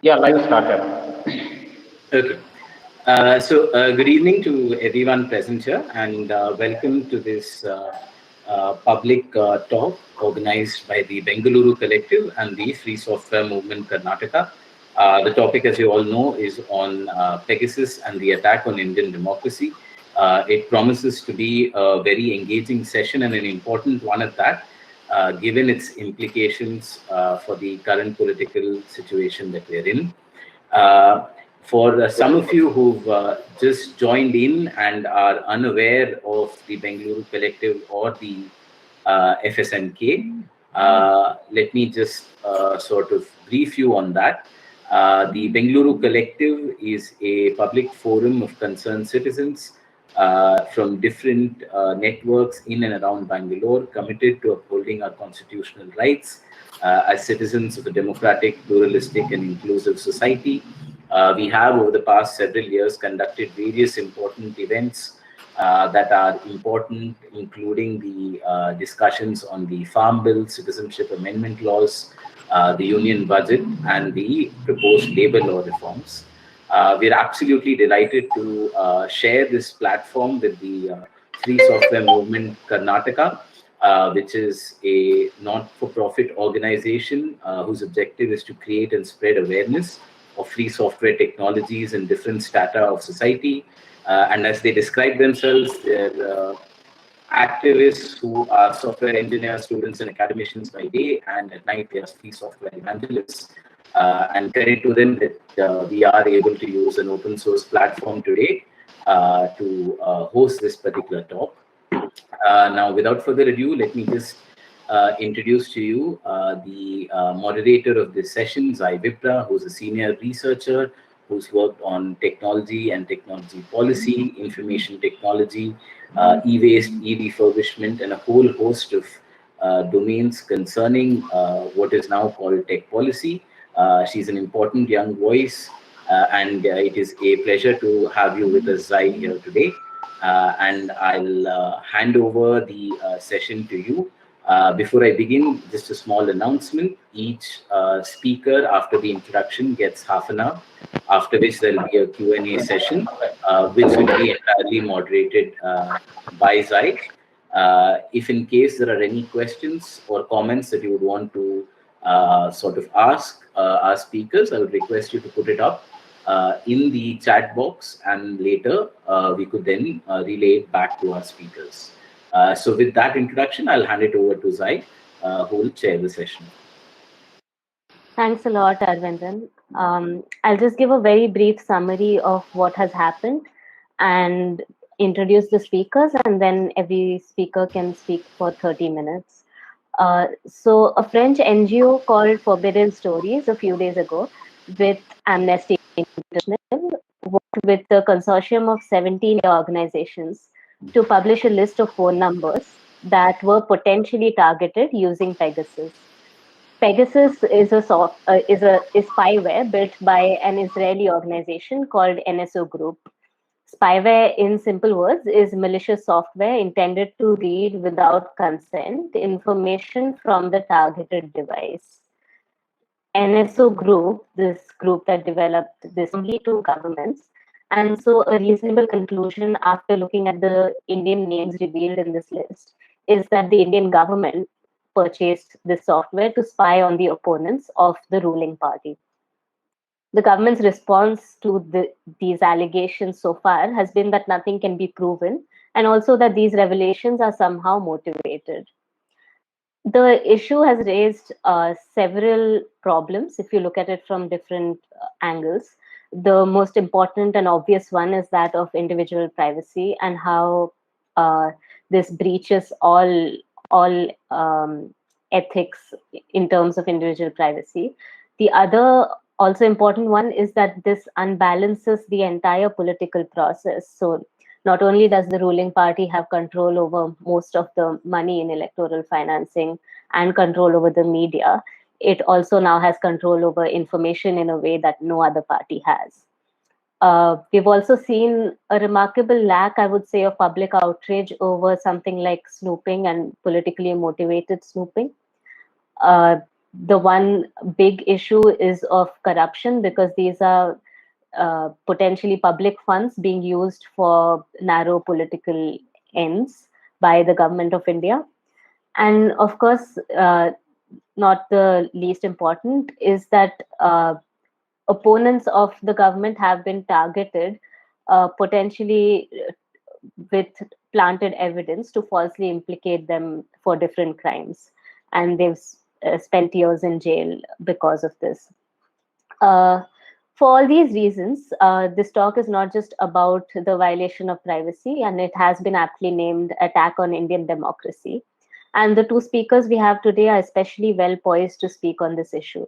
Yeah, live started. Okay. Good evening to everyone present here, and welcome to this public talk organized by the Bengaluru Collective and the Free Software Movement Karnataka. The topic, as you all know, is on Pegasus and the attack on Indian democracy. It promises to be a very engaging session and an important one at that, given its implications for the current political situation that we're in. Uh, for some of you who've just joined in and are unaware of the Bengaluru Collective or the FSMK, let me just sort of brief you on that. The Bengaluru Collective is a public forum of concerned citizens from different networks in and around Bangalore, committed to upholding our constitutional rights as citizens of a democratic, pluralistic, and inclusive society. We have, over the past several years, conducted various important events that are important, including the discussions on the Farm Bill, citizenship amendment laws, the union budget, and the proposed labor law reforms. We're absolutely delighted to share this platform with the Free Software Movement Karnataka, which is a not-for-profit organization whose objective is to create and spread awareness of free software technologies in different strata of society. And as they describe themselves, they're activists who are software engineers, students, and academicians by day, and at night they are free software evangelists. And credit to them that we are able to use an open source platform today to host this particular talk. Now, without further ado, let me just introduce to you the moderator of this session, Jaai Vipra, who's a senior researcher who's worked on technology and technology policy, information technology, e-waste, e-refurbishment, and a whole host of domains concerning what is now called tech policy. She's an important young voice, and it is a pleasure to have you with us, Jaai, here today. And I'll hand over the session to you. Before I begin, just a small announcement. Each speaker after the introduction gets half an hour, after which there will be a Q&A session, which will be entirely moderated by Jaai. If in case there are any questions or comments that you would want to sort of ask our speakers, I would request you to put it up in the chat box, and later we could then relay it back to our speakers. So with that introduction, I'll hand it over to Jaai, who will chair the session. Thanks a lot, Arvindan. I'll just give a very brief summary of what has happened and introduce the speakers, and then every speaker can speak for 30 minutes. So a French NGO called Forbidden Stories a few days ago with Amnesty International worked with a consortium of 17 organizations to publish a list of phone numbers that were potentially targeted using Pegasus. Pegasus is a spyware built by an Israeli organization called NSO Group. Spyware, in simple words, is malicious software intended to read without consent information from the targeted device. NSO Group, this group that developed this, only to governments. And so a reasonable conclusion after looking at the Indian names revealed in this list is that the Indian government purchased this software to spy on the opponents of the ruling party. The government's response to these allegations so far has been that nothing can be proven, and also that these revelations are somehow motivated. The issue has raised several problems if you look at it from different angles. The most important and obvious one is that of individual privacy and how this breaches all ethics in terms of individual privacy. The other also important one is that this unbalances the entire political process. So not only does the ruling party have control over most of the money in electoral financing and control over the media, it also now has control over information in a way that no other party has. We've also seen a remarkable lack, I would say, of public outrage over something like snooping and politically motivated snooping. The one big issue is of corruption, because these are potentially public funds being used for narrow political ends by the government of India. And of course, not the least important is that opponents of the government have been targeted, potentially with planted evidence to falsely implicate them for different crimes. And they've spent years in jail because of this. Uh, for all these reasons, this talk is not just about the violation of privacy, and it has been aptly named Attack on Indian Democracy. And the two speakers we have today are especially well poised to speak on this issue.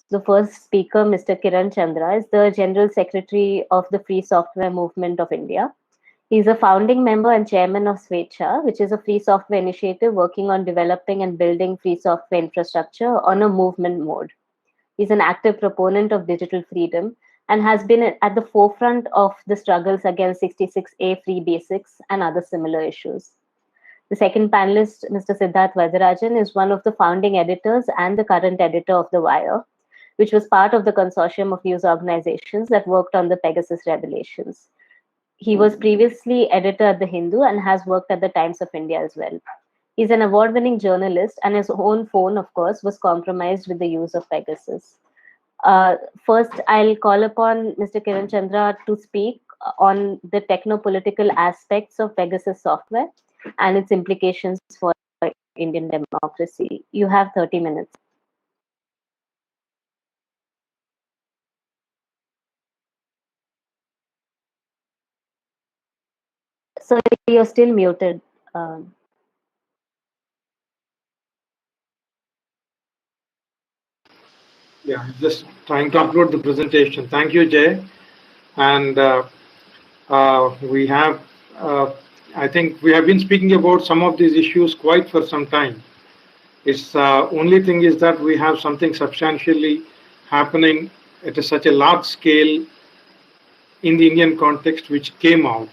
The first speaker, Mr. Kiran Chandra, is the General Secretary of the Free Software Movement of India. He is a founding member and chairman of Swecha, which is a free software initiative working on developing and building free software infrastructure on a movement mode. He's an active proponent of digital freedom and has been at the forefront of the struggles against 66A free basics and other similar issues. The second panelist, Mr. Siddharth Varadarajan, is one of the founding editors and the current editor of The Wire, which was part of the consortium of news organizations that worked on the Pegasus revelations. He was previously editor at The Hindu and has worked at the Times of India as well. He's an award-winning journalist, and his own phone, of course, was compromised with the use of Pegasus. First, I'll call upon Mr. Kiran Chandra to speak on the techno-political aspects of Pegasus software and its implications for Indian democracy. You have 30 minutes. So you're still muted. Yeah, just trying to upload the presentation. Thank you, Jay. And we have, I think we have been speaking about some of these issues quite for some time. It's only thing is that we have something substantially happening at such a large scale in the Indian context, which came out.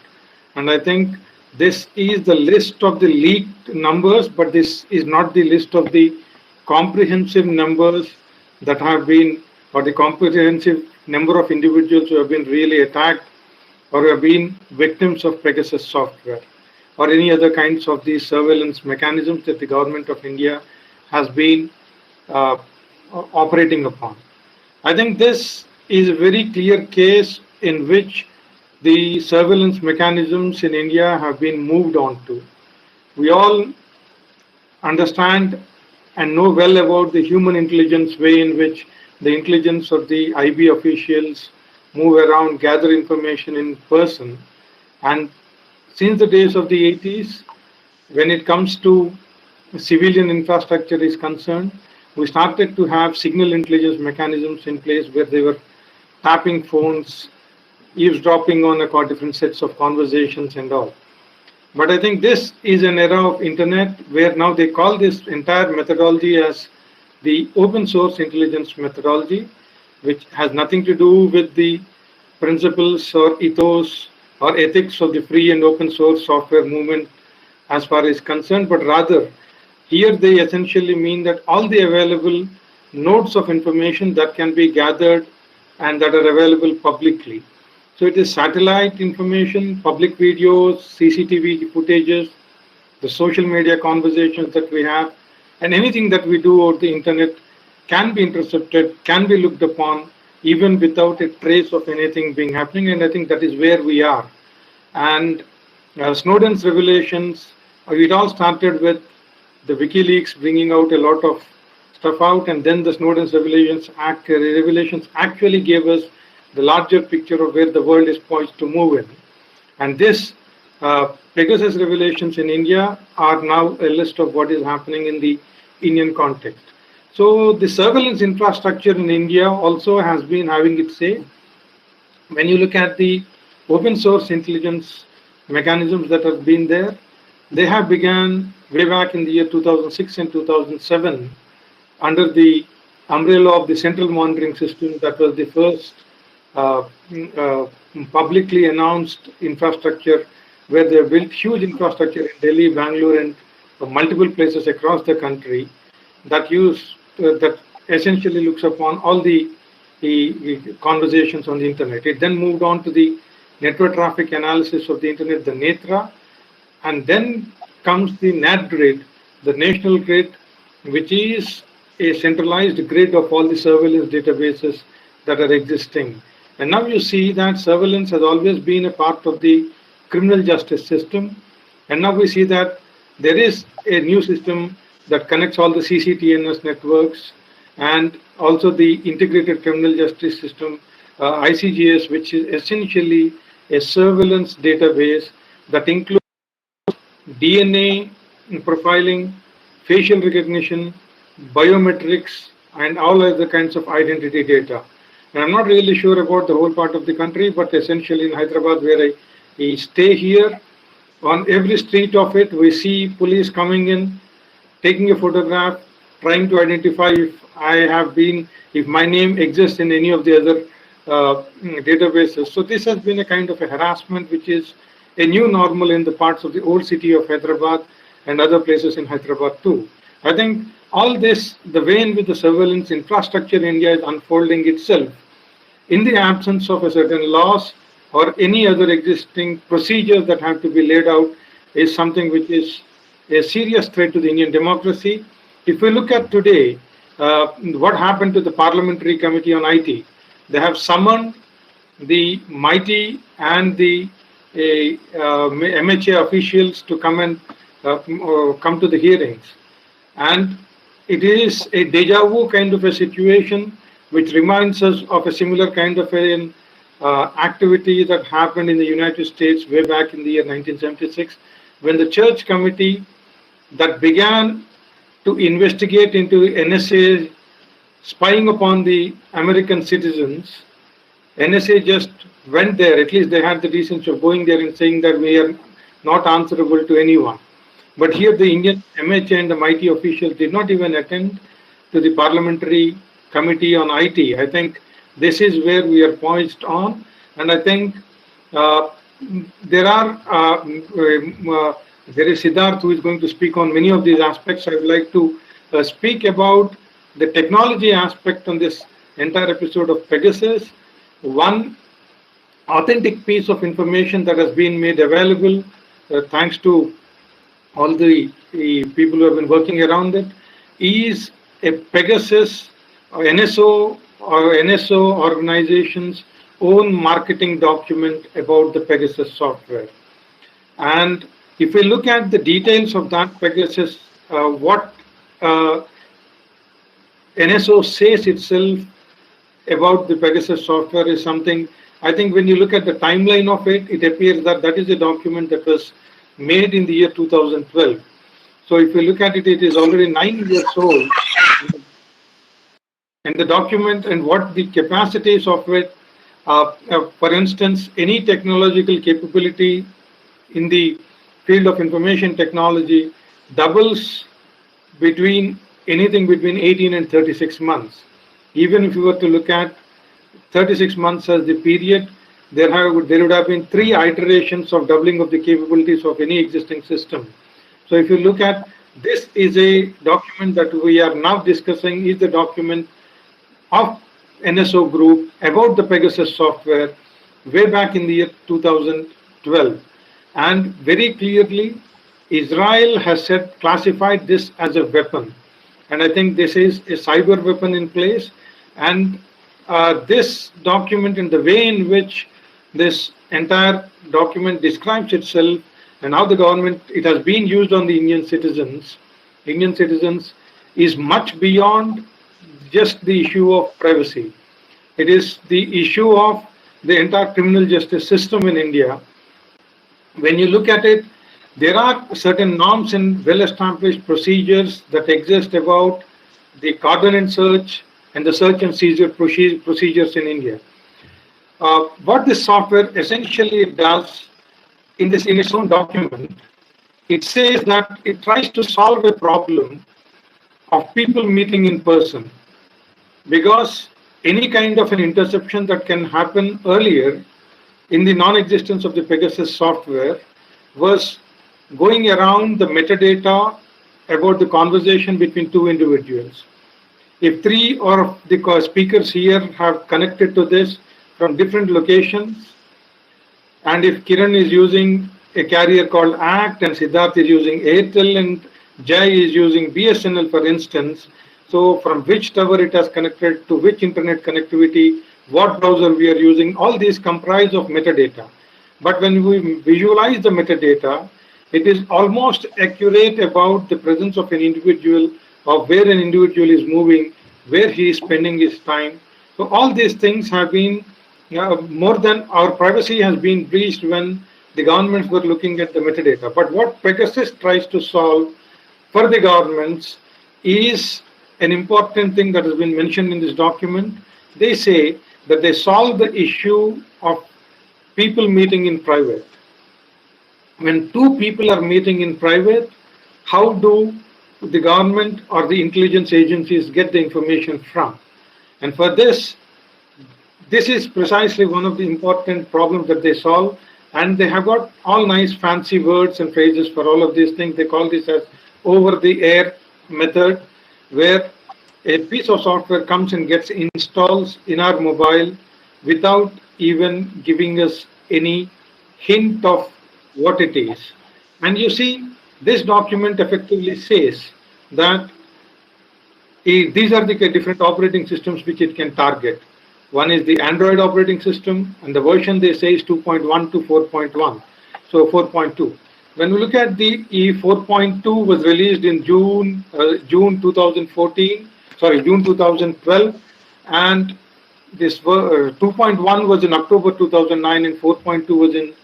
And I think this is the list of the leaked numbers, but this is not the list of the comprehensive numbers that have been, or the comprehensive number of individuals who have been really attacked or have been victims of Pegasus software or any other kinds of these surveillance mechanisms that the government of India has been operating upon. I think this is a very clear case in which the surveillance mechanisms in India have been moved on to. We all understand and know well about the human intelligence way in which the intelligence of the IB officials move around, gather information in person. And since the days of the 80s, when it comes to civilian infrastructure is concerned, we started to have signal intelligence mechanisms in place where they were tapping phones, eavesdropping on different sets of conversations and all. But I think this is an era of internet where now they call this entire methodology as the open source intelligence methodology, which has nothing to do with the principles or ethos or ethics of the free and open source software movement as far as concerned, but rather here they essentially mean that all the available nodes of information that can be gathered and that are available publicly. So it is satellite information, public videos, CCTV footages, the social media conversations that we have, and anything that we do over the internet can be intercepted, can be looked upon, even without a trace of anything being happening. And I think that is where we are. And Snowden's revelations, it all started with the WikiLeaks bringing out a lot of stuff out, and then the Snowden's revelations actually gave us the larger picture of where the world is poised to move in. And this Pegasus revelations in India are now a list of what is happening in the Indian context. So the surveillance infrastructure in India also has been having its say. When you look at the open source intelligence mechanisms that have been there, they have begun way back in the year 2006 and 2007 under the umbrella of the central monitoring system. That was the first publicly announced infrastructure where they built huge infrastructure in Delhi, Bangalore, and multiple places across the country that use that essentially looks upon all the conversations on the internet. It then moved on to the network traffic analysis of the internet, the NETRA, and then comes the NAT grid, the national grid, which is a centralized grid of all the surveillance databases that are existing. And now you see that surveillance has always been a part of the criminal justice system. And now we see that there is a new system that connects all the CCTNS networks and also the integrated criminal justice system, ICGS, which is essentially a surveillance database that includes DNA profiling, facial recognition, biometrics, and all other kinds of identity data. And I'm not really sure about the whole part of the country, but essentially in Hyderabad, where I stay here, on every street of it, we see police coming in, taking a photograph, trying to identify if my name exists in any of the other databases. So this has been a kind of a harassment, which is a new normal in the parts of the old city of Hyderabad and other places in Hyderabad too. I think all this, the way in which the surveillance infrastructure in India is unfolding itself, in the absence of a certain laws or any other existing procedures that have to be laid out, is something which is a serious threat to the Indian democracy. If we look at today, what happened to the Parliamentary Committee on IT, they have summoned the MIT and the MHA officials to come and come to the hearings. And it is a deja vu kind of a situation which reminds us of a similar kind of an activity that happened in the United States way back in the year 1976, when the Church Committee that began to investigate into NSA spying upon the American citizens, NSA just went there. At least they had the decency of going there and saying that we are not answerable to anyone. But here the Indian MHA and the MIT officials did not even attend to the Parliamentary Committee on IT. I think this is where we are poised on, and I think there is Siddharth who is going to speak on many of these aspects. I would like to speak about the technology aspect on this entire episode of Pegasus. One authentic piece of information that has been made available thanks to all the people who have been working around it is a Pegasus or NSO organization's own marketing document about the Pegasus software. And if we look at the details of that Pegasus, what NSO says itself about the Pegasus software is something, I think when you look at the timeline of it, it appears that that is a document that was made in the year 2012. So if you look at it, it is already 9 years old. And the document and what the capacities of it, for instance, any technological capability in the field of information technology doubles between anything between 18 and 36 months. Even if you were to look at 36 months as the period, there would have been 3 iterations of doubling of the capabilities of any existing system. So if you look at this, is a document that we are now discussing, is the document of NSO group about the Pegasus software way back in the year 2012. And very clearly, Israel has classified this as a weapon. And I think this is a cyber weapon in place. And this document and the way in which this entire document describes itself and how the government, it has been used on the Indian citizens is much beyond just the issue of privacy. It is the issue of the entire criminal justice system in India. When you look at it, there are certain norms and well-established procedures that exist about the cordon and search and the search and seizure procedures in India. What this software essentially does in its own document, it says that it tries to solve a problem of people meeting in person, because any kind of an interception that can happen earlier in the non-existence of the Pegasus software was going around the metadata about the conversation between 2 individuals. If three or the speakers here have connected to this from different locations, and if Kiran is using a carrier called ACT and Siddharth is using Airtel and Jai is using BSNL, for instance, so from which tower it has connected to which internet connectivity, what browser we are using, all these comprise of metadata. But when we visualize the metadata, it is almost accurate about the presence of an individual, of where an individual is moving, where he is spending his time. So all these things have been more than our privacy has been breached when the governments were looking at the metadata. But what Pegasus tries to solve for the governments is an important thing that has been mentioned in this document. They say that they solve the issue of people meeting in private. When two people are meeting in private, how do the government or the intelligence agencies get the information from? And for this is precisely one of the important problems that they solve. And they have got all nice fancy words and phrases for all of these things. They call this as over-the-air method, where a piece of software comes and gets installed in our mobile without even giving us any hint of what it is. And you see, this document effectively says that these are the different operating systems which it can target. One is the Android operating system, and the version they say is 2.1 to 4.1, so 4.2. When we look at the 4.2 was released in June 2012, and this 2.1 was in October 2009, and 4.2 was in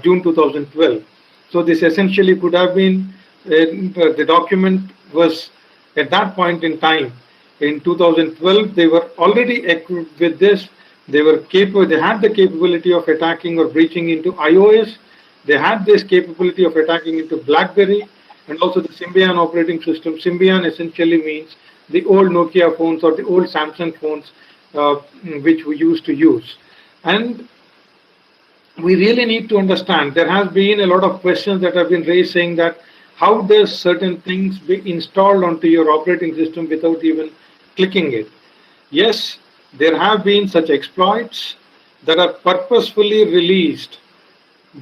June 2012. So this essentially could have been the document was at that point in time. In 2012, they were already equipped with this. They were capable. They had the capability of attacking or breaching into iOS. They had this capability of attacking into BlackBerry and also the Symbian operating system. Symbian essentially means the old Nokia phones or the old Samsung phones which we used to use. And we really need to understand, there has been a lot of questions that have been raised saying that how does certain things be installed onto your operating system without even clicking it? Yes, there have been such exploits that are purposefully released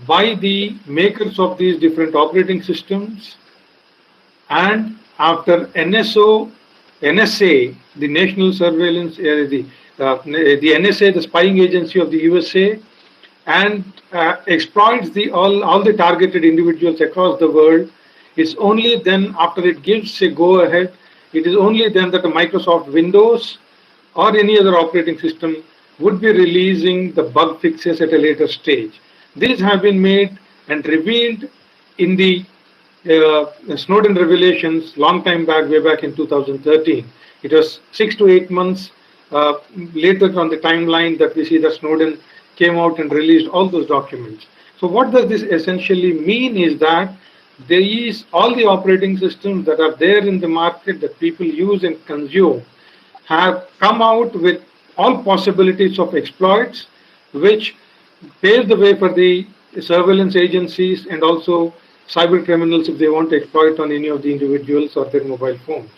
by the makers of these different operating systems, and after NSA, the National Surveillance, the NSA, the spying agency of the USA, and exploits all the targeted individuals across the world. It's only then, after it gives a go-ahead, it is only then that the Microsoft Windows or any other operating system would be releasing the bug fixes at a later stage. These have been made and revealed in the Snowden revelations long time back, way back in 2013. It was 6 to 8 months later on the timeline that we see that Snowden came out and released all those documents. So what does this essentially mean is that all the operating systems that are there in the market that people use and consume have come out with all possibilities of exploits, which paves the way for the surveillance agencies and also cyber criminals if they want to exploit on any of the individuals or their mobile phones.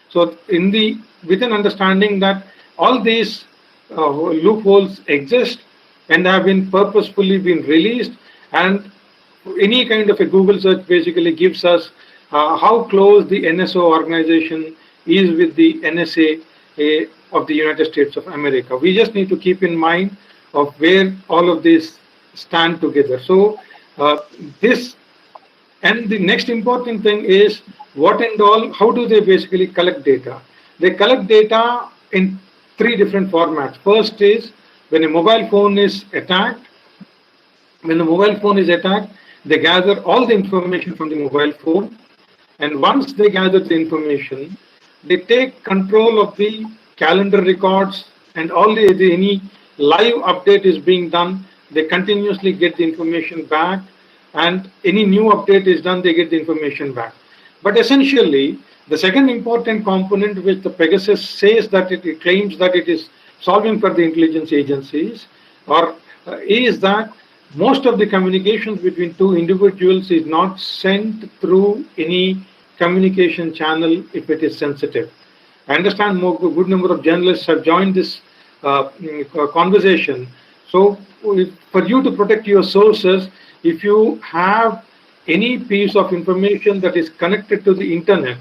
So with an understanding that all these loopholes exist and have been purposefully been released, and any kind of a Google search basically gives us how close the NSO organization is with the NSA of the United States of America. We just need to keep in mind of where all of these stand together. So this, and the next important thing is what and all, how do they basically collect data? They collect data in 3 different formats. First is when a mobile phone is attacked. When the mobile phone is attacked, they gather all the information from the mobile phone, and once they gather the information, they take control of the calendar records, and any live update is being done, they continuously get the information back, and any new update is done, they get the information back. But essentially, the second important component which the Pegasus says that it claims that it is solving for the intelligence agencies is that most of the communications between two individuals is not sent through any communication channel if it is sensitive. I understand a good number of journalists have joined this conversation. So, for you to protect your sources, if you have any piece of information that is connected to the internet,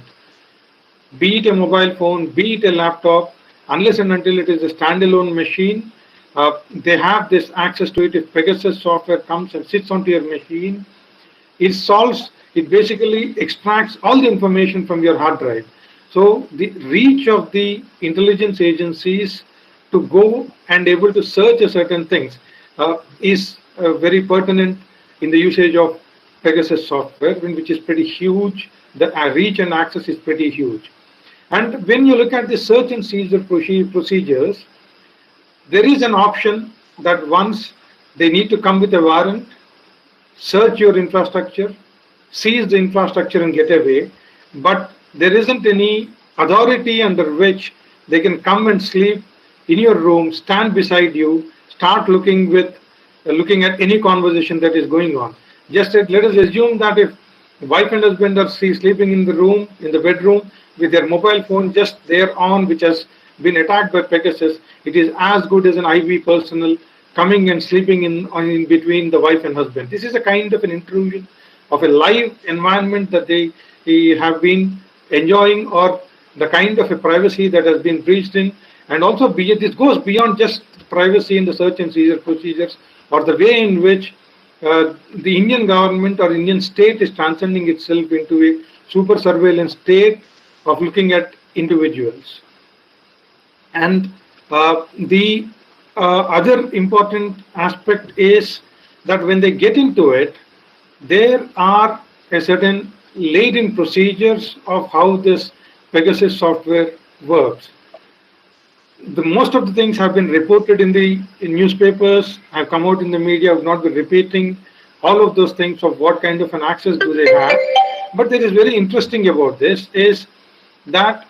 be it a mobile phone, be it a laptop, unless and until it is a standalone machine, they have this access to it. If Pegasus software comes and sits onto your machine, it basically extracts all the information from your hard drive. So the reach of the intelligence agencies to go and able to search certain things is very pertinent in the usage of Pegasus software, which is pretty huge. The reach and access is pretty huge. And when you look at the search and seizure procedures, there is an option that once they need to come with a warrant, search your infrastructure, seize the infrastructure and get away, but there isn't any authority under which they can come and sleep in your room, stand beside you, start looking at any conversation that is going on. Just let us assume that if wife and husband are sleeping in the bedroom with their mobile phone just there on, which has been attacked by Pegasus, it is as good as an IV personnel coming and sleeping in between the wife and husband. This is a kind of an intrusion of a live environment that they have been enjoying, or the kind of a privacy that has been breached in. And also this goes beyond just privacy in the search and seizure procedures, or the way in which the Indian government or Indian state is transcending itself into a super surveillance state of looking at individuals. And the other important aspect is that when they get into it, there are a certain laid-in procedures of how this Pegasus software works. Most of the things have been reported in newspapers, have come out in the media. I will not be repeating all of those things of what kind of an access do they have. But there is very interesting about this is that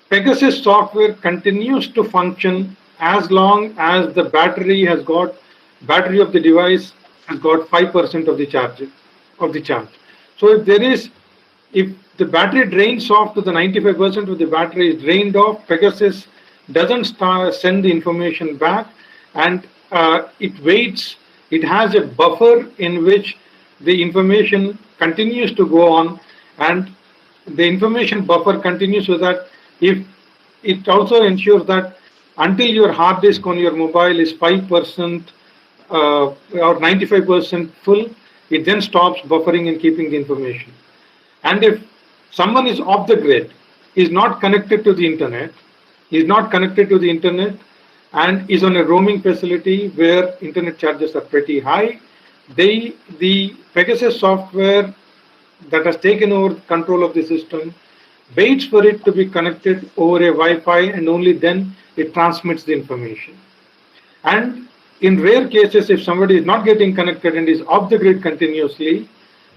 Pegasus software continues to function as long as the battery of the device has got 5% of the charge. So if the battery drains off to the 95% of the battery is drained off, Pegasus doesn't send the information back, and it waits. It has a buffer in which the information continues to go on, and the information buffer continues so that if it also ensures that until your hard disk on your mobile is 5% or 95% full, it then stops buffering and keeping the information. And if someone is off the grid, is not connected to the internet, and is on a roaming facility where internet charges are pretty high, the Pegasus software that has taken over control of the system waits for it to be connected over a Wi-Fi, and only then it transmits the information. And in rare cases, if somebody is not getting connected and is off the grid continuously,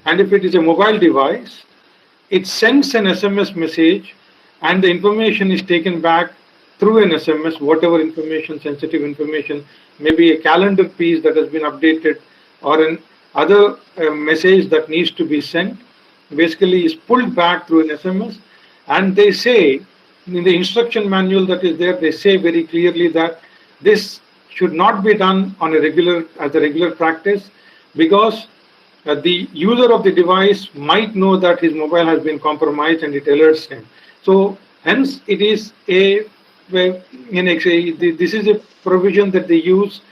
and if it is a mobile device, it sends an SMS message, and the information is taken back through an SMS, whatever information, sensitive information, maybe a calendar piece that has been updated, or an other message that needs to be sent, basically is pulled back through an SMS. And they say, in the instruction manual that is there, they say very clearly that this should not be done as a regular practice, because the user of the device might know that his mobile has been compromised and it alerts him. So hence it is this is a provision that they use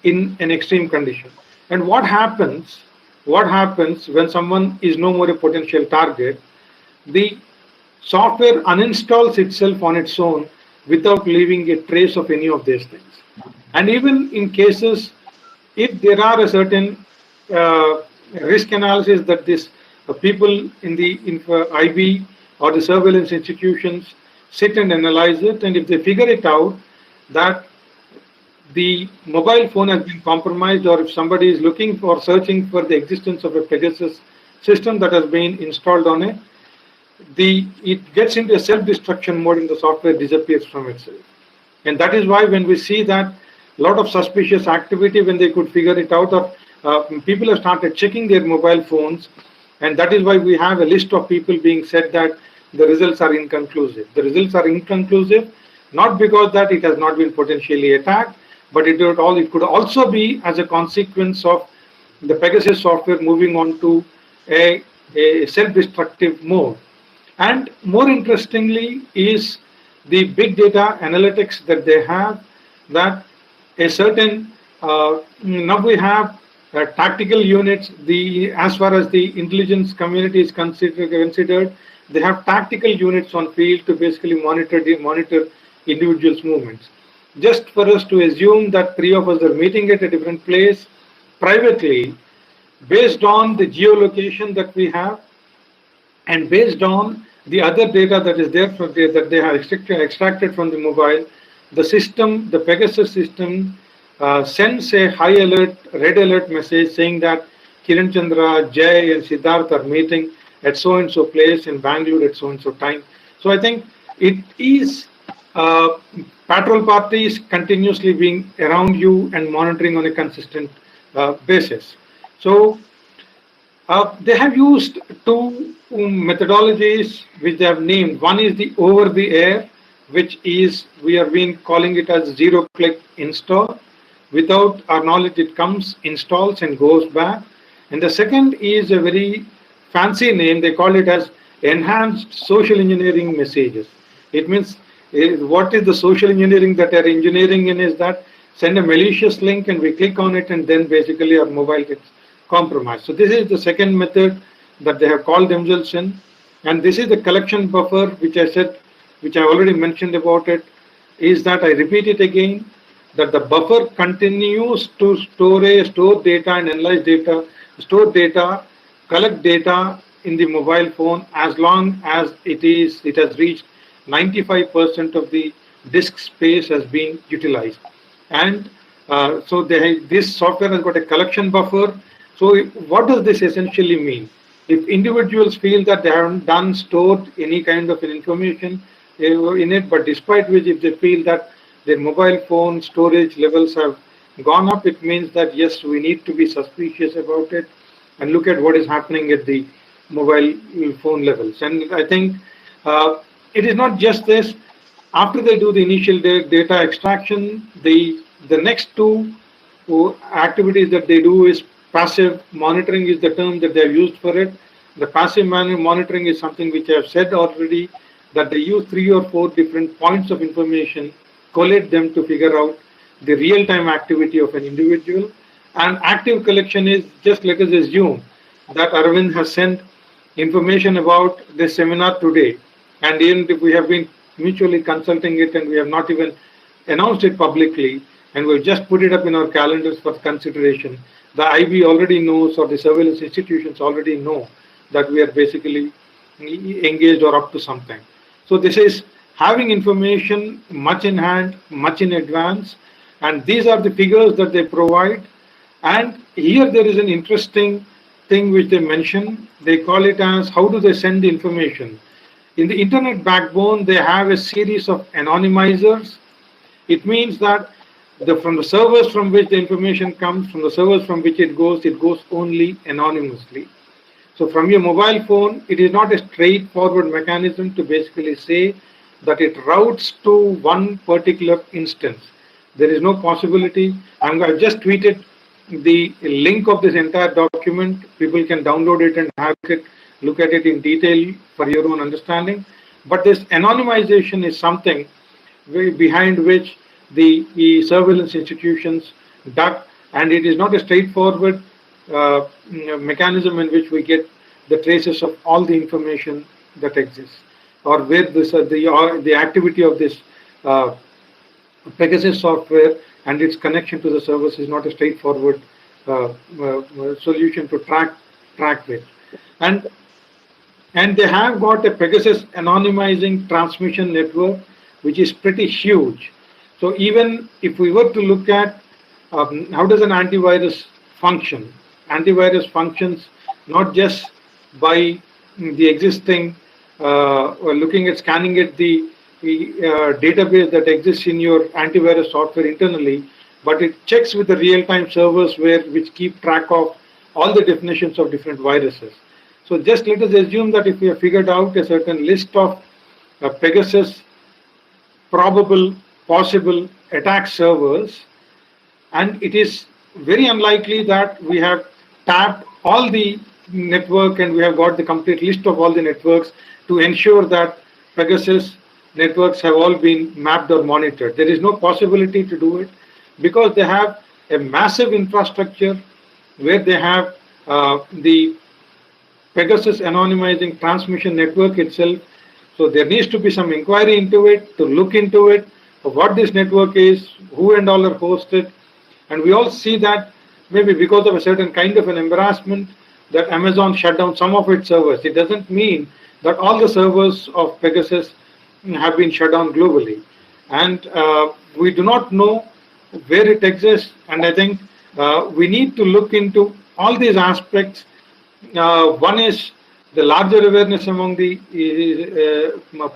in an extreme condition. And what happens when someone is no more a potential target? The software uninstalls itself on its own without leaving a trace of any of these things. And even in cases, if there are a certain risk analysis that these people in the IB or the surveillance institutions sit and analyze it, and if they figure it out that the mobile phone has been compromised, or if somebody is looking for searching for the existence of a Pegasus system that has been installed on it, it gets into a self-destruction mode and the software disappears from itself. And that is why when we see that a lot of suspicious activity, when they could figure it out, or people have started checking their mobile phones, and that is why we have a list of people being said that the results are inconclusive. The results are inconclusive not because that it has not been potentially attacked, but it could also be as a consequence of the Pegasus software moving on to a self-destructive mode. And more interestingly is the big data analytics that they have, that a certain now we have tactical units. As far as the intelligence community is considered, they have tactical units on field to basically monitor individuals' movements. Just for us to assume that three of us are meeting at a different place privately, based on the geolocation that we have, and based on the other data that is there that they have extracted from the mobile, the system, the Pegasus system, sends a high alert, red alert message saying that Kiran, Chandra, Jaai, and Siddharth are meeting at so and so place in Bangalore at so and so time. So I think it is patrol parties continuously being around you and monitoring on a consistent basis. So they have used two methodologies which they have named. One is the over the air, which is we have been calling it as zero-click install. Without our knowledge, it comes, installs, and goes back. And the second is a very fancy name. They call it as enhanced social engineering messages. It means what is the social engineering that they are engineering in is that send a malicious link and we click on it, and then basically our mobile gets compromised. So this is the second method that they have called themselves in. And this is the collection buffer, which I said, which I already mentioned about it, is that I repeat it again, that the buffer continues to store data and analyze data, store data, collect data in the mobile phone as long as it has reached 95% of the disk space has been utilized. And so this software has got a collection buffer. So what does this essentially mean? If individuals feel that they haven't stored any kind of information in it, but despite which if they feel that their mobile phone storage levels have gone up, it means that yes, we need to be suspicious about it and look at what is happening at the mobile phone levels. And I think it is not just this. After they do the initial data extraction, the next two activities that they do is passive monitoring is the term that they have used for it. The passive monitoring is something which I have said already, that they use 3 or 4 different points of information, collate them to figure out the real-time activity of an individual. And active collection is just, let us assume that Arvind has sent information about this seminar today, and even if we have been mutually consulting it and we have not even announced it publicly, and we've just put it up in our calendars for consideration, the IB already knows, or the surveillance institutions already know, that we are basically engaged or up to something. So this is having information much in hand, much in advance, and these are the figures that they provide. And here there is an interesting thing which they mention. They call it as how do they send the information. In the internet backbone, they have a series of anonymizers. It means that from the servers from which the information comes, from the servers from which it goes only anonymously. So from your mobile phone, it is not a straightforward mechanism to basically say that it routes to one particular instance. There is no possibility. I've just tweeted the link of this entire document. People can download it and have it, look at it in detail for your own understanding. But this anonymization is something behind which the surveillance institutions duck, and it is not a straightforward mechanism in which we get the traces of all the information that exists, or where this the activity of this Pegasus software and its connection to the servers is not a straightforward solution to track with. And they have got a Pegasus anonymizing transmission network, which is pretty huge. So even if we were to look at how does an antivirus function, antivirus functions not just by the existing or looking at scanning at the database that exists in your antivirus software internally, but it checks with the real-time servers which keep track of all the definitions of different viruses. So just let us assume that if we have figured out a certain list of Pegasus probable possible attack servers, and it is very unlikely that we have tapped all the network and we have got the complete list of all the networks to ensure that Pegasus networks have all been mapped or monitored. There is no possibility to do it because they have a massive infrastructure where they have the Pegasus anonymizing transmission network itself. So there needs to be some inquiry into it, to look into it, of what this network is, who and all are hosted. And we all see that maybe because of a certain kind of an embarrassment that Amazon shut down some of its servers. It doesn't mean that all the servers of Pegasus have been shut down globally. And we do not know where it exists. And I think we need to look into all these aspects. One is the larger awareness among the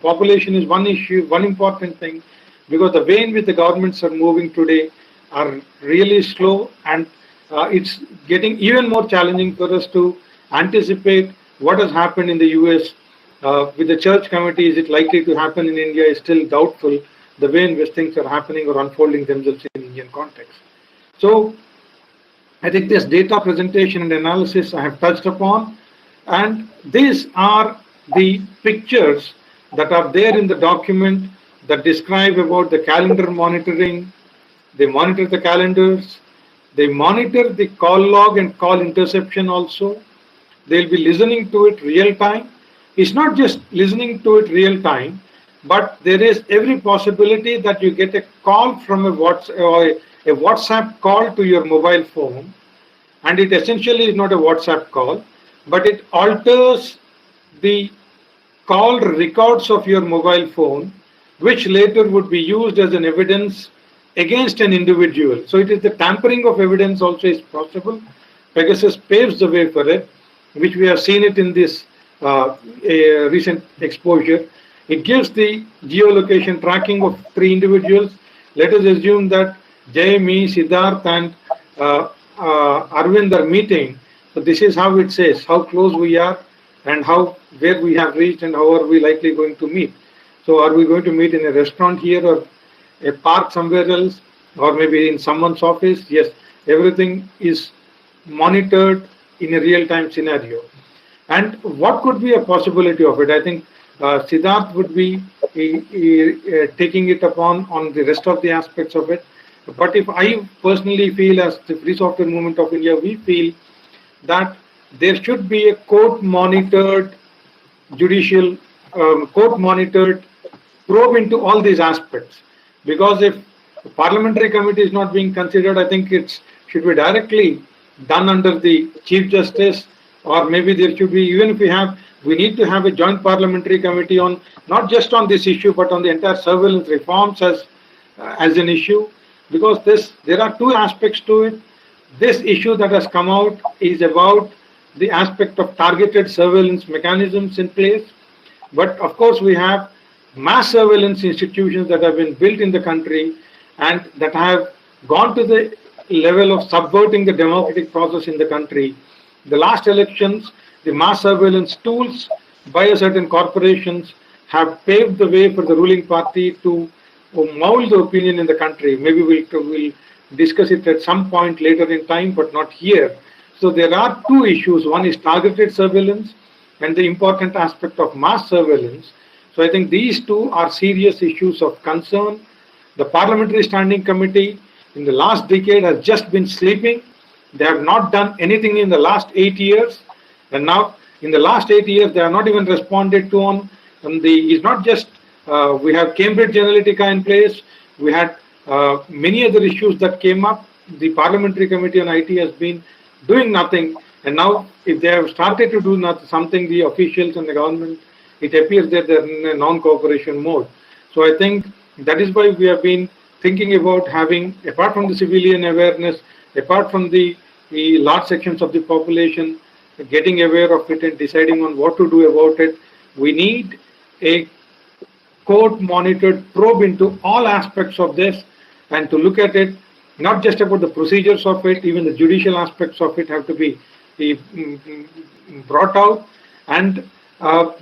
population is one issue, one important thing, because the way in which the governments are moving today are really slow, and it's getting even more challenging for us to anticipate what has happened in the US. With the church committee, is it likely to happen in India is still doubtful, the way in which things are happening or unfolding themselves in Indian context. So I think this data presentation and analysis I have touched upon, and these are the pictures that are there in the document that describe about the calendar monitoring. They monitor the calendars, they monitor the call log and call interception also. They'll be listening to it real time. It's not just listening to it real time, but there is every possibility that you get a call from a WhatsApp call to your mobile phone, and it essentially is not a WhatsApp call, but it alters the call records of your mobile phone, which later would be used as an evidence against an individual. So it is the tampering of evidence also is possible. Pegasus paves the way for it, which we have seen it in this recent exposure. It gives the geolocation tracking of 3 individuals. Let us assume that Jaai, me, Siddharth, and Arvind are meeting. So this is how it says how close we are and where we have reached and how are we likely going to meet. So are we going to meet in a restaurant here or a park somewhere else or maybe in someone's office? Yes, everything is monitored in a real-time scenario. And what could be a possibility of it? I think Siddharth would be taking it upon on the rest of the aspects of it. But if I personally feel, as the Free Software Movement of India, we feel that there should be a court-monitored judicial, court-monitored probe into all these aspects. Because if the parliamentary committee is not being considered, I think it should be directly done under the Chief Justice, or maybe there should be, even if we need to have a joint parliamentary committee on, not just on this issue, but on the entire surveillance reforms as an issue. Because there are 2 aspects to it. This issue that has come out is about the aspect of targeted surveillance mechanisms in place. But of course, we have mass surveillance institutions that have been built in the country and that have gone to the level of subverting the democratic process in the country. The last elections, the mass surveillance tools by certain corporations have paved the way for the ruling party to mold the opinion in the country. Maybe we'll discuss it at some point later in time, but not here. So there are 2 issues. One is targeted surveillance and the important aspect of mass surveillance. So I think these 2 are serious issues of concern. The Parliamentary Standing Committee in the last decade has just been sleeping. They have not done anything in the last 8 years. And now in the last 8 years, they have not even responded to on it's not just, we have Cambridge Analytica in place. We had many other issues that came up. The Parliamentary Committee on IT has been doing nothing. And now if they have started to do something, the officials and the government, it appears that they're in a non-cooperation mode. So I think that is why we have been thinking about having, apart from the civilian awareness, apart from the large sections of the population getting aware of it and deciding on what to do about it, we need a court-monitored probe into all aspects of this and to look at it, not just about the procedures of it, even the judicial aspects of it have to be brought out. And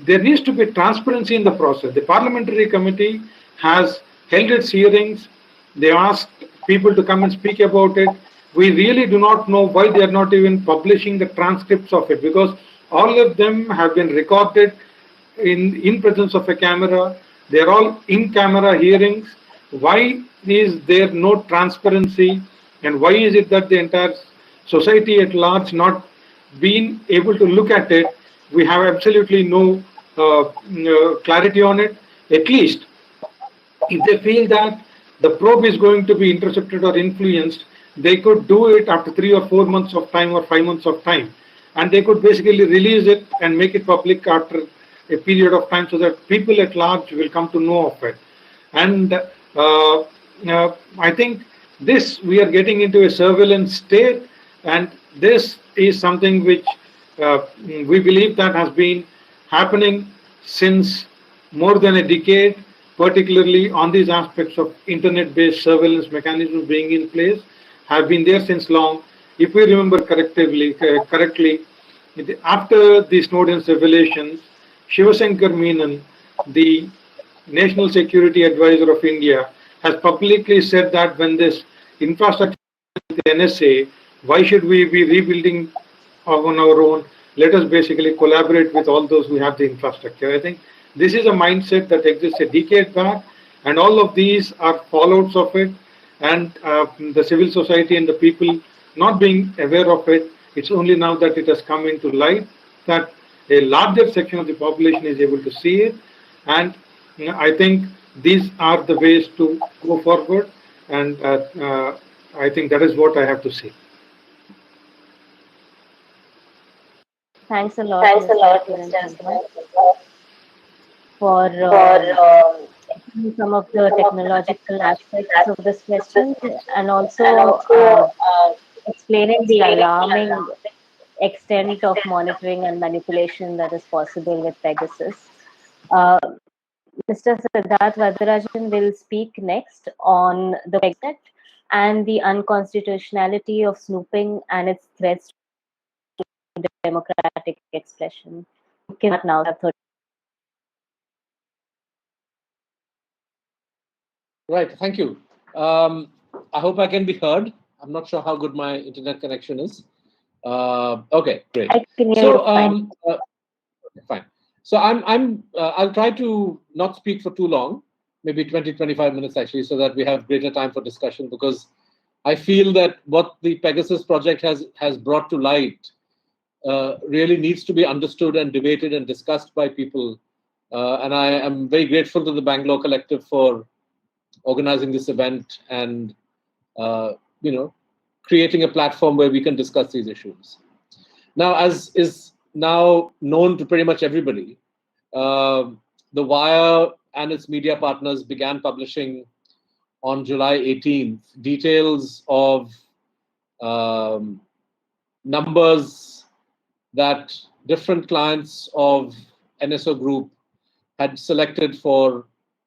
there needs to be transparency in the process. The parliamentary committee has held its hearings. They asked people to come and speak about it. We really do not know why they are not even publishing the transcripts of it, because all of them have been recorded in presence of a camera. They are all in-camera hearings. Why is there no transparency, and why is it that the entire society at large not been able to look at it? We have absolutely no clarity on it. At least, if they feel that the probe is going to be intercepted or influenced, they could do it after 3 or 4 months of time or 5 months of time, and they could basically release it and make it public after a period of time, so that people at large will come to know of it. And I think this, we are getting into a surveillance state, and this is something which we believe that has been happening since more than a decade, particularly on these aspects of internet-based surveillance mechanisms being in place, have been there since long. If we remember correctly, after the Snowden's revelations, Shivashankar Menon, the National Security Advisor of India, has publicly said that when this infrastructure is with the NSA, why should we be rebuilding on our own? Let us basically collaborate with all those who have the infrastructure. I think this is a mindset that exists a decade back, and all of these are fallouts of it. And the civil society and the people not being aware of it, it's only now that it has come into light that a larger section of the population is able to see it. And I think these are the ways to go forward, and I think that is what I have to say. Thanks a lot, Mr. Chandra, for some of the technological aspects of this question, and also explaining the alarming extent of monitoring and manipulation that is possible with Pegasus. Mr. Siddharth Varadarajan will speak next on the Pegasus and the unconstitutionality of snooping and its threats to democratic expression. You can now have 30. Right, thank you. I hope I can be heard. I'm not sure how good my internet connection is. Okay, great. I can hear you fine. Fine. So I'll try to not speak for too long, maybe 20-25 minutes actually, so that we have greater time for discussion, because I feel that what the Pegasus project has brought to light really needs to be understood and debated and discussed by people. And I am very grateful to the Bangalore Collective for organizing this event and creating a platform where we can discuss these issues. Now, as is now known to pretty much everybody, The Wire and its media partners began publishing on July 18th details of numbers that different clients of NSO Group had selected for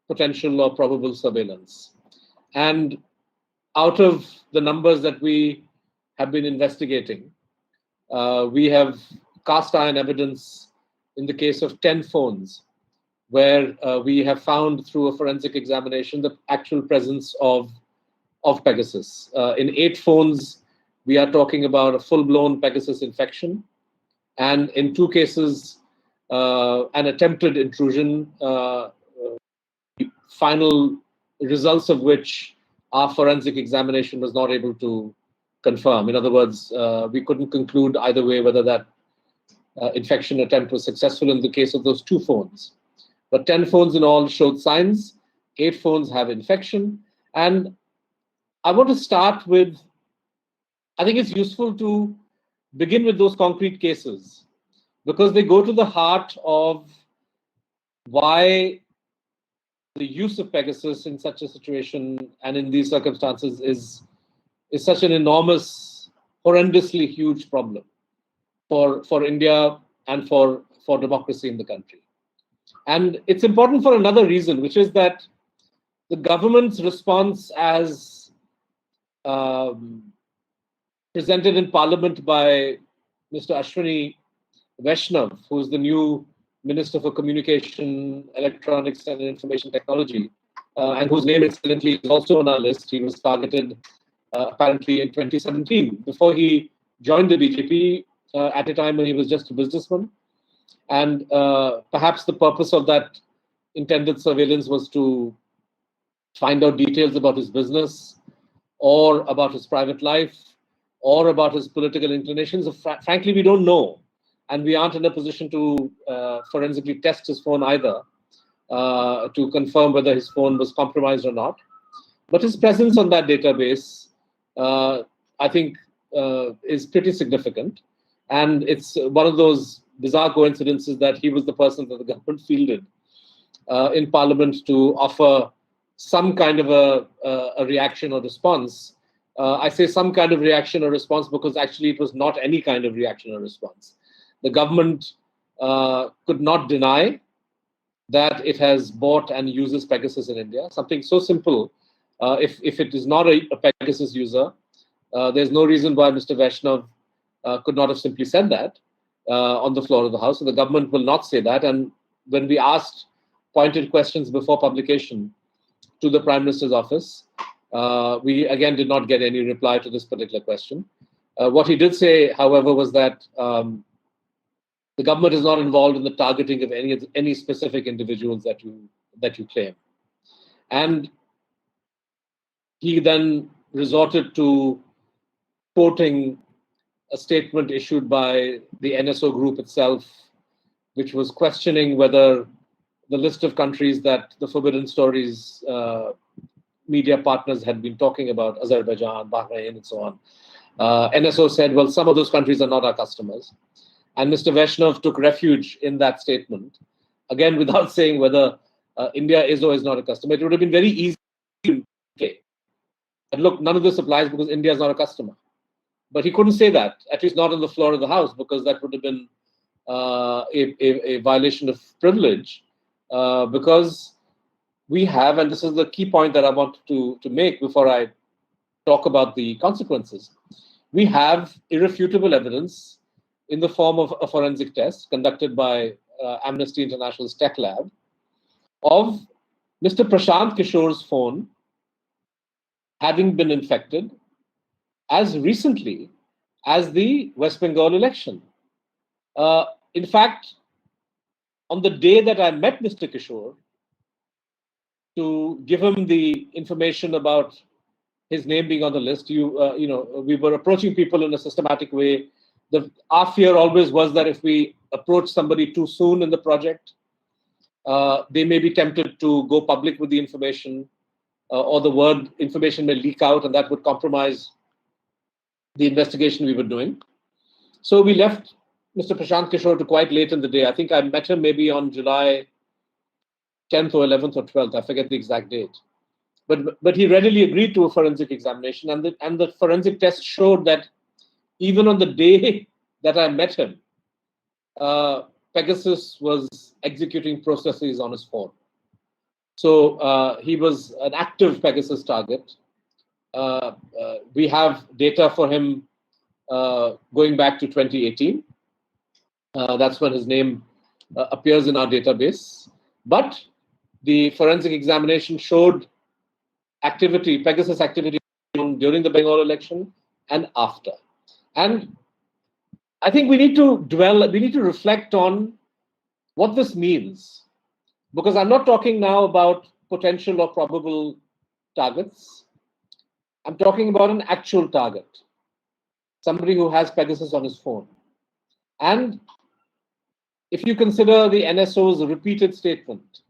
potential or probable surveillance. And out of the numbers that we have been investigating, we have cast iron evidence in the case of 10 phones, where we have found through a forensic examination the actual presence of Pegasus. In 8 phones, we are talking about a full-blown Pegasus infection. And in 2 cases, an attempted intrusion, final results of which our forensic examination was not able to confirm. In other words, we couldn't conclude either way whether that infection attempt was successful in the case of those 2 phones. But 10 phones in all showed signs, 8 phones have infection. And I want to start with, I think it's useful to begin with those concrete cases, because they go to the heart of why the use of Pegasus in such a situation and in these circumstances is such an enormous, horrendously huge problem for India and for democracy in the country. And it's important for another reason, which is that the government's response, as presented in Parliament by Mr. Ashwini Vaishnav, who's the new Minister for Communication, Electronics and Information Technology, and whose name incidentally is also on our list. He was targeted apparently in 2017, before he joined the BJP at a time when he was just a businessman. And perhaps the purpose of that intended surveillance was to find out details about his business or about his private life or about his political inclinations. Frankly, we don't know. And we aren't in a position to forensically test his phone either to confirm whether his phone was compromised or not. But his presence on that database, I think, is pretty significant. And it's one of those bizarre coincidences that he was the person that the government fielded in Parliament to offer some kind of a reaction or response. I say some kind of reaction or response because actually it was not any kind of reaction or response. The government could not deny that it has bought and uses Pegasus in India. Something so simple. If it is not a Pegasus user, there's no reason why Mr. Vaishnav could not have simply said that on the floor of the House. So the government will not say that. And when we asked pointed questions before publication to the Prime Minister's office, we again did not get any reply to this particular question. What he did say, however, was that the government is not involved in the targeting of any specific individuals that you claim. And he then resorted to quoting a statement issued by the NSO group itself, which was questioning whether the list of countries that the Forbidden Stories media partners had been talking about, Azerbaijan, Bahrain, and so on. NSO said, well, some of those countries are not our customers. And Mr. Vaishnav took refuge in that statement, again, without saying whether India is or is not a customer. It would have been very easy to say, look, none of this applies because India is not a customer. But he couldn't say that, at least not on the floor of the House, because that would have been a violation of privilege. Because we have, and this is the key point that I want to make before I talk about the consequences, we have irrefutable evidence in the form of a forensic test conducted by Amnesty International's Tech Lab of Mr. Prashant Kishore's phone having been infected as recently as the West Bengal election. In fact, on the day that I met Mr. Kishore to give him the information about his name being on the list, we were approaching people in a systematic way. Our fear always was that if we approach somebody too soon in the project, they may be tempted to go public with the information, or the word information may leak out, and that would compromise the investigation we were doing. So we left Mr. Prashant Kishore to quite late in the day. I think I met him maybe on July 10th or 11th or 12th. I forget the exact date. But he readily agreed to a forensic examination, and the forensic test showed that even on the day that I met him, Pegasus was executing processes on his phone. So he was an active Pegasus target. We have data for him going back to 2018. That's when his name appears in our database. But the forensic examination showed activity, Pegasus activity during the Bengal election and after. And I think we need to reflect on what this means. Because I'm not talking now about potential or probable targets. I'm talking about an actual target. Somebody who has Pegasus on his phone. And if you consider the NSO's repeated statement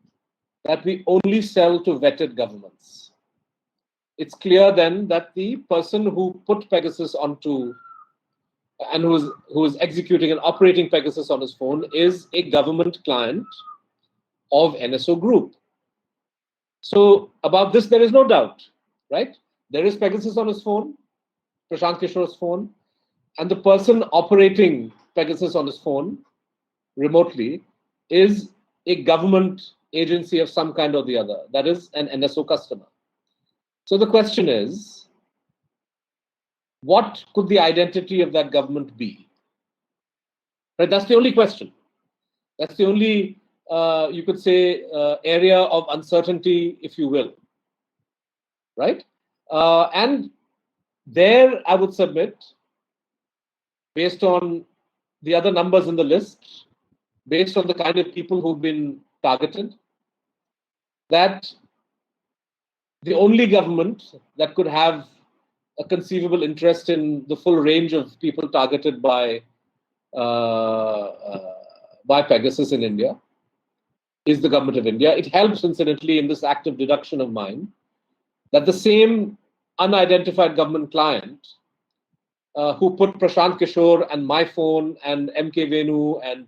that we only sell to vetted governments, it's clear then that the person who put Pegasus onto and who is executing and operating Pegasus on his phone is a government client of NSO Group. So about this, there is no doubt, right? There is Pegasus on his phone, Prashant Kishore's phone, and the person operating Pegasus on his phone remotely is a government agency of some kind or the other. That is an NSO customer. So the question is, what could the identity of that government be? Right? That's the only question. That's the only, you could say, area of uncertainty, if you will. Right? And there, I would submit, based on the other numbers in the list, based on the kind of people who've been targeted, that the only government that could have a conceivable interest in the full range of people targeted by Pegasus in India is the government of India. It helps, incidentally, in this active deduction of mine, that the same unidentified government client who put Prashant Kishore and my phone and MK Venu and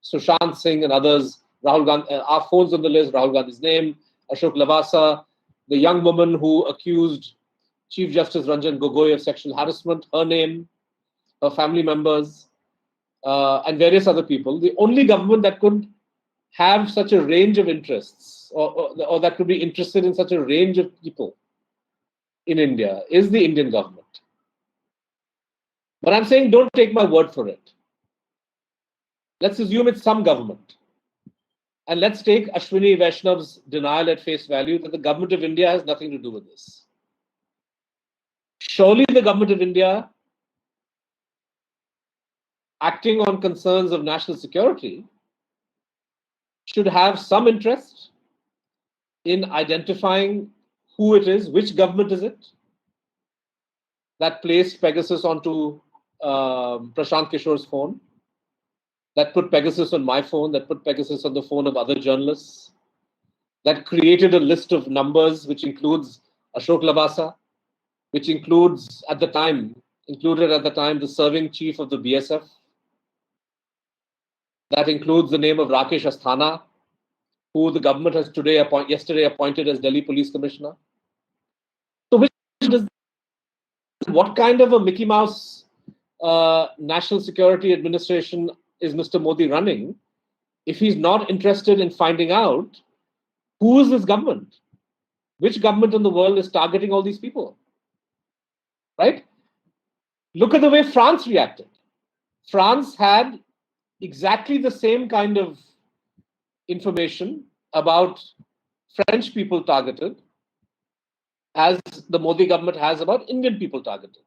Sushant Singh and others, Rahul Gandhi, our phones on the list, Rahul Gandhi's name, Ashok Lavasa, the young woman who accused Chief Justice Ranjan Gogoi of sexual harassment, her name, her family members, and various other people. The only government that could have such a range of interests or that could be interested in such a range of people in India is the Indian government. But I'm saying don't take my word for it. Let's assume it's some government. And let's take Ashwini Vaishnav's denial at face value that the government of India has nothing to do with this. Surely the government of India, acting on concerns of national security, should have some interest in identifying who it is, which government is it, that placed Pegasus onto Prashant Kishore's phone, that put Pegasus on my phone, that put Pegasus on the phone of other journalists, that created a list of numbers which includes Ashok Lavasa, which included at the time the serving chief of the BSF. That includes the name of Rakesh Asthana, who the government has yesterday appointed as Delhi Police Commissioner. So what kind of a Mickey Mouse national security administration is Mr. Modi running if he's not interested in finding out who is this government? Which government in the world is targeting all these people? Right? Look at the way France reacted. France had exactly the same kind of information about French people targeted as the Modi government has about Indian people targeted.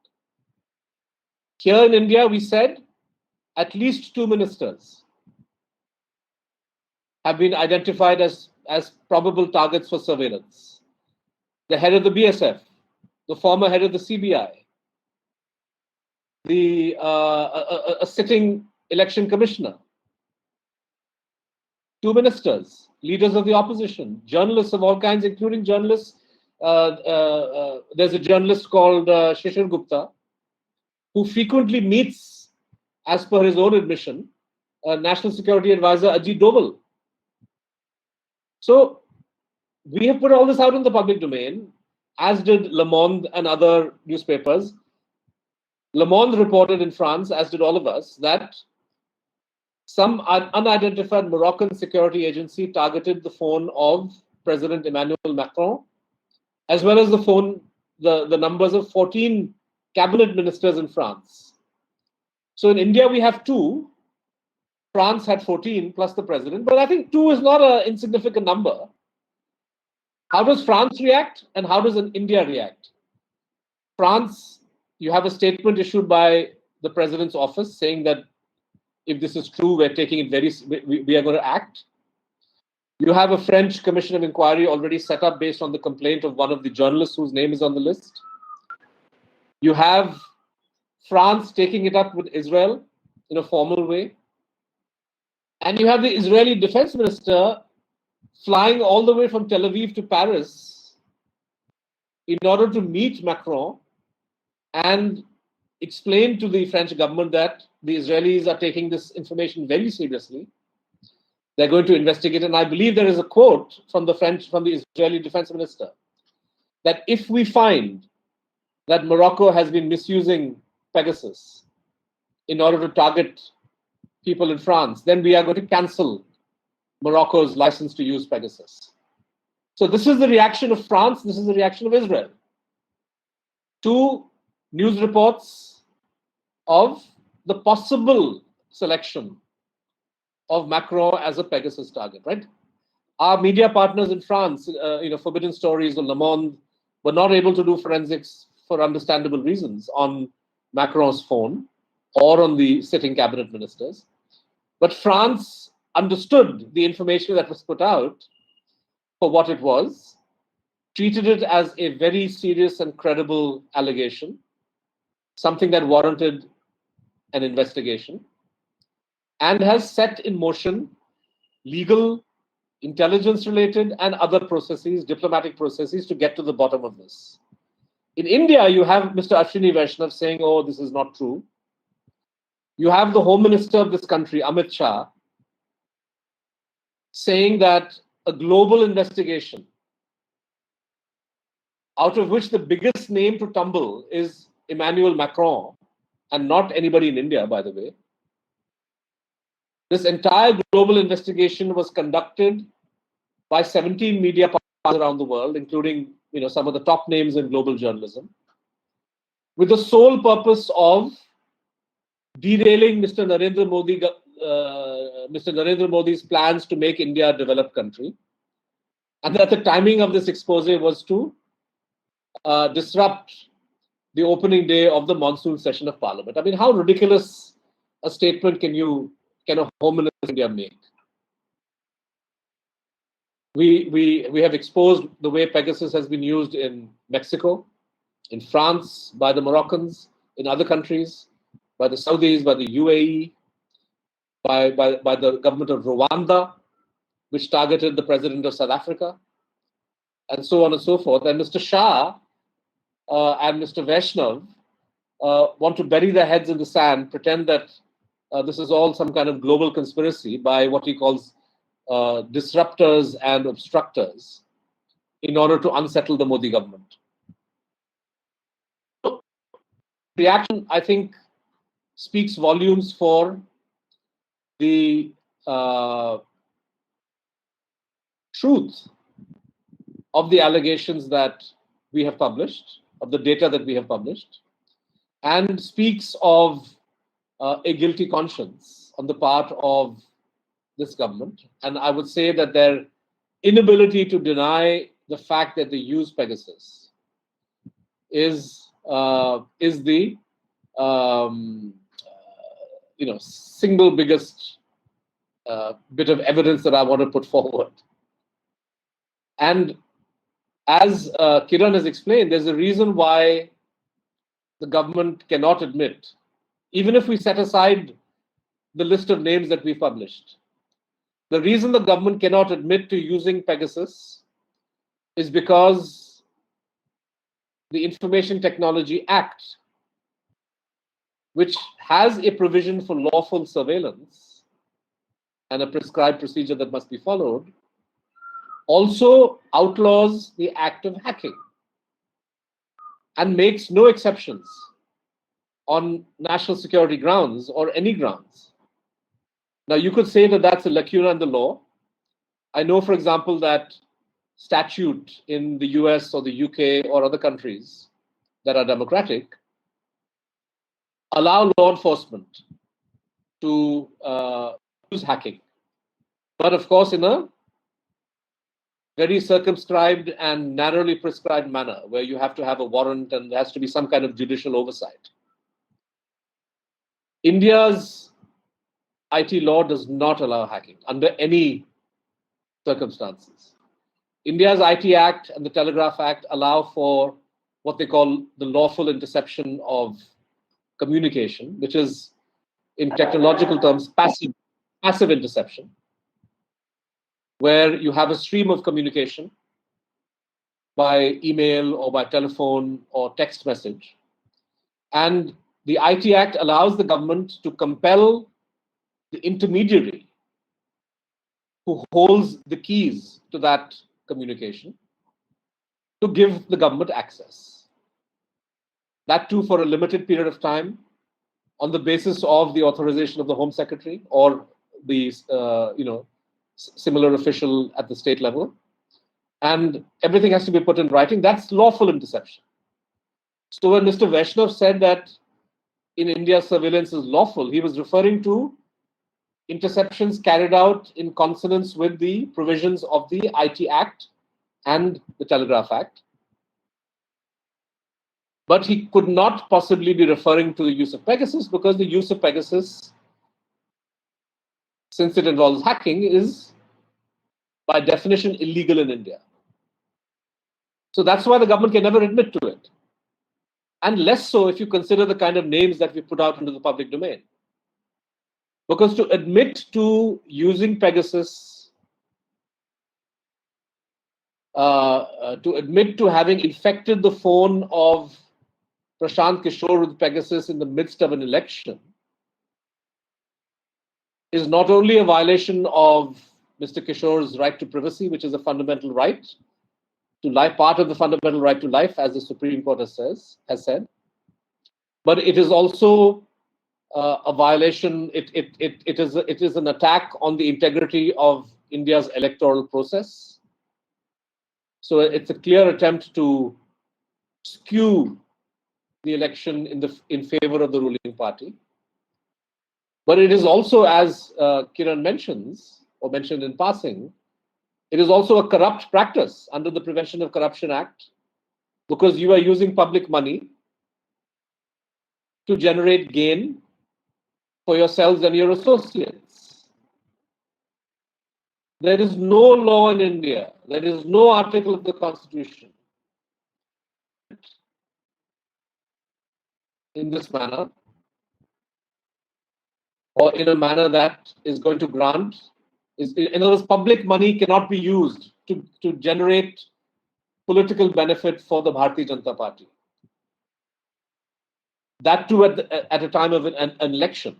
Here in India, we said at least 2 ministers have been identified as probable targets for surveillance. The head of the BSF, the former head of the CBI, a sitting election commissioner, 2 ministers, leaders of the opposition, journalists of all kinds, including journalists. There's a journalist called Shishir Gupta, who frequently meets, as per his own admission, National Security Advisor Ajit Doval. So we have put all this out in the public domain, as did Le Monde and other newspapers. Le Monde reported in France, as did all of us, that some unidentified Moroccan security agency targeted the phone of President Emmanuel Macron, as well as the numbers of 14 cabinet ministers in France. So in India, we have 2. France had 14 plus the president, but I think 2 is not an insignificant number. How does France react and how does India react? France, you have a statement issued by the president's office saying that if this is true, we're taking it we are going to act. You have a French commission of inquiry already set up based on the complaint of one of the journalists whose name is on the list. You have France taking it up with Israel in a formal way. And you have the Israeli defense minister flying all the way from Tel Aviv to Paris in order to meet Macron and explain to the French government that the Israelis are taking this information very seriously. They're going to investigate. And I believe there is a quote from the Israeli defense minister that if we find that Morocco has been misusing Pegasus in order to target people in France, then we are going to cancel Morocco's license to use Pegasus. So this is the reaction of France, this is the reaction of Israel to news reports of the possible selection of Macron as a Pegasus target, right? Our media partners in France, Forbidden Stories or Le Monde, were not able to do forensics for understandable reasons on Macron's phone or on the sitting cabinet ministers. But France understood the information that was put out for what it was, treated it as a very serious and credible allegation, something that warranted an investigation, and has set in motion legal, intelligence-related, and other processes, diplomatic processes, to get to the bottom of this. In India, you have Mr. Ashwini Vaishnav saying, oh, this is not true. You have the Home Minister of this country, Amit Shah, saying that a global investigation, out of which the biggest name to tumble is Emmanuel Macron, and not anybody in India, by the way. This entire global investigation was conducted by 17 media partners around the world, including some of the top names in global journalism, with the sole purpose of derailing Mr. Narendra Modi's plans to make India a developed country. And that the timing of this expose was to disrupt the opening day of the monsoon session of Parliament. I mean, how ridiculous a statement can a Home Minister of India make? We have exposed the way Pegasus has been used in Mexico, in France, by the Moroccans, in other countries, by the Saudis, by the UAE, by the government of Rwanda, which targeted the president of South Africa, and so on and so forth. And Mr. Shah and Mr. Vaishnav want to bury their heads in the sand, pretend that this is all some kind of global conspiracy by what he calls disruptors and obstructors in order to unsettle the Modi government. So, reaction, I think, speaks volumes for the truth of the allegations that we have published, of the data that we have published, and speaks of a guilty conscience on the part of this government. And I would say that their inability to deny the fact that they use Pegasus is the single biggest bit of evidence that I want to put forward. And as Kiran has explained, there's a reason why the government cannot admit, even if we set aside the list of names that we published, the reason the government cannot admit to using Pegasus is because the Information Technology Act, which has a provision for lawful surveillance and a prescribed procedure that must be followed, also outlaws the act of hacking and makes no exceptions on national security grounds or any grounds. Now, you could say that that's a lacuna in the law. I know, for example, that statute in the US or the UK or other countries that are democratic allow law enforcement to use hacking. But of course, in a very circumscribed and narrowly prescribed manner, where you have to have a warrant and there has to be some kind of judicial oversight. India's IT law does not allow hacking under any circumstances. India's IT Act and the Telegraph Act allow for what they call the lawful interception of communication, which is, in technological terms, passive interception, where you have a stream of communication by email or by telephone or text message. And the IT Act allows the government to compel the intermediary who holds the keys to that communication to give the government access. That too for a limited period of time on the basis of the authorization of the Home Secretary or the similar official at the state level. And everything has to be put in writing. That's lawful interception. So when Mr. Vaishnav said that in India surveillance is lawful, he was referring to interceptions carried out in consonance with the provisions of the IT Act and the Telegraph Act. But he could not possibly be referring to the use of Pegasus, because the use of Pegasus, since it involves hacking, is by definition illegal in India. So that's why the government can never admit to it. And less so if you consider the kind of names that we put out into the public domain. Because to admit to using Pegasus, to admit to having infected the phone of Prashant Kishore with Pegasus in the midst of an election is not only a violation of Mr. Kishore's right to privacy, which is a fundamental right to life, part of the fundamental right to life, as the Supreme Court has said, but it is also a violation. It is an attack on the integrity of India's electoral process. So it's a clear attempt to skew the election in favor of the ruling party. But it is also, as Kiran mentions, or mentioned in passing, it is also a corrupt practice under the Prevention of Corruption Act, because you are using public money to generate gain for yourselves and your associates. There is no law in India, there is no article of the Constitution in this manner, or in a manner that is going to grant. In other words, public money cannot be used to generate political benefit for the Bharatiya Janata Party. That too at a time of an election.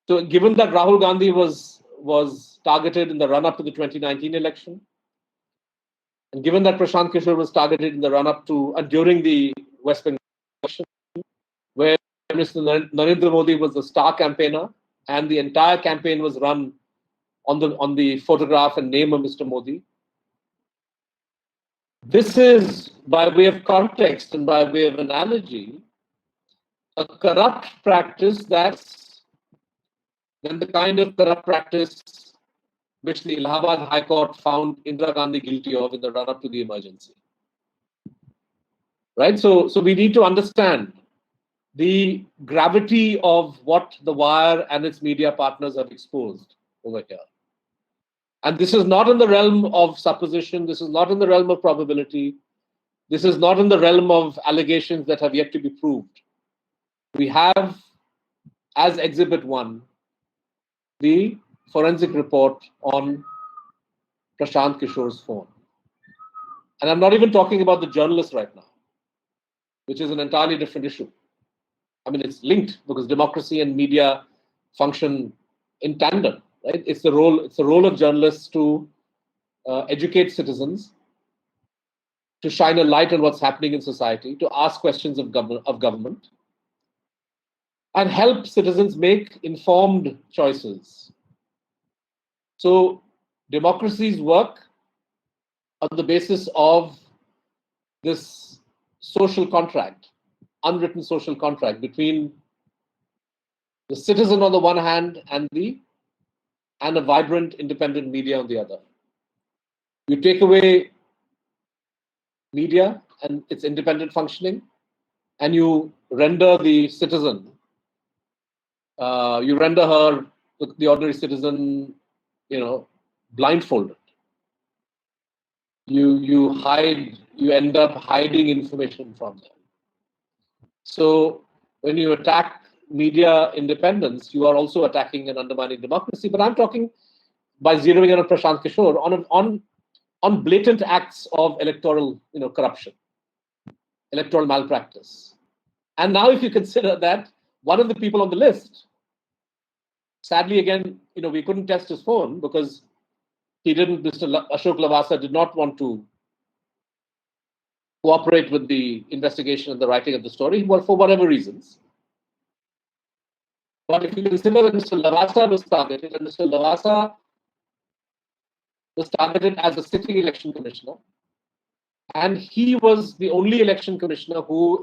So given that Rahul Gandhi was targeted in the run-up to the 2019 election, and given that Prashant Kishore was targeted in the run-up to and during the West Bengal election, where Mr. Narendra Modi was the star campaigner, and the entire campaign was run on the photograph and name of Mr. Modi. This is, by way of context and by way of analogy, a corrupt practice that's then the kind of corrupt practice which the Allahabad High Court found Indira Gandhi guilty of in the run-up to the emergency. Right? So we need to understand the gravity of what the Wire and its media partners have exposed over here. And this is not in the realm of supposition, this is not in the realm of probability, this is not in the realm of allegations that have yet to be proved. We have, as Exhibit 1, the forensic report on Prashant Kishore's phone. And I'm not even talking about the journalist right now, which is an entirely different issue. I mean, it's linked because democracy and media function in tandem. Right? It's the role of journalists to educate citizens, to shine a light on what's happening in society, to ask questions of government, and help citizens make informed choices. So democracies work on the basis of this social contract, unwritten social contract between the citizen on the one hand and a vibrant independent media on the other. You take away media and its independent functioning, and you render the citizen, you render her, the ordinary citizen, blindfolded. You end up hiding information from them. So when you attack media independence, you are also attacking and undermining democracy. But I'm talking, by zeroing in on Prashant Kishore, on blatant acts of electoral corruption, electoral malpractice. And now if you consider that one of the people on the list, sadly again, we couldn't test his phone because Mr. Ashok Lavasa did not want to cooperate with the investigation and the writing of the story, well, for whatever reasons. But if you consider that Mr. Lavasa was targeted, and Mr. Lavasa was targeted as a sitting election commissioner, and he was the only election commissioner who,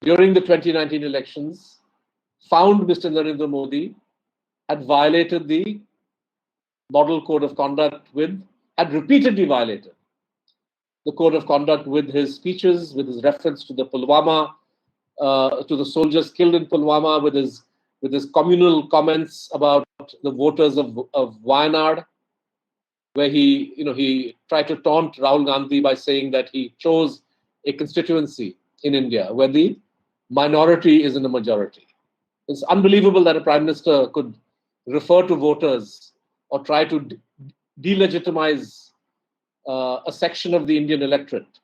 during the 2019 elections, found Mr. Narendra Modi had violated the model code of conduct had repeatedly violated the code of conduct with his speeches, with his reference to the Pulwama, to the soldiers killed in Pulwama, with his communal comments about the voters of Wayanad, where he tried to taunt Rahul Gandhi by saying that he chose a constituency in India where the minority is in a majority. It's unbelievable that a prime minister could refer to voters or try to delegitimize a section of the Indian electorate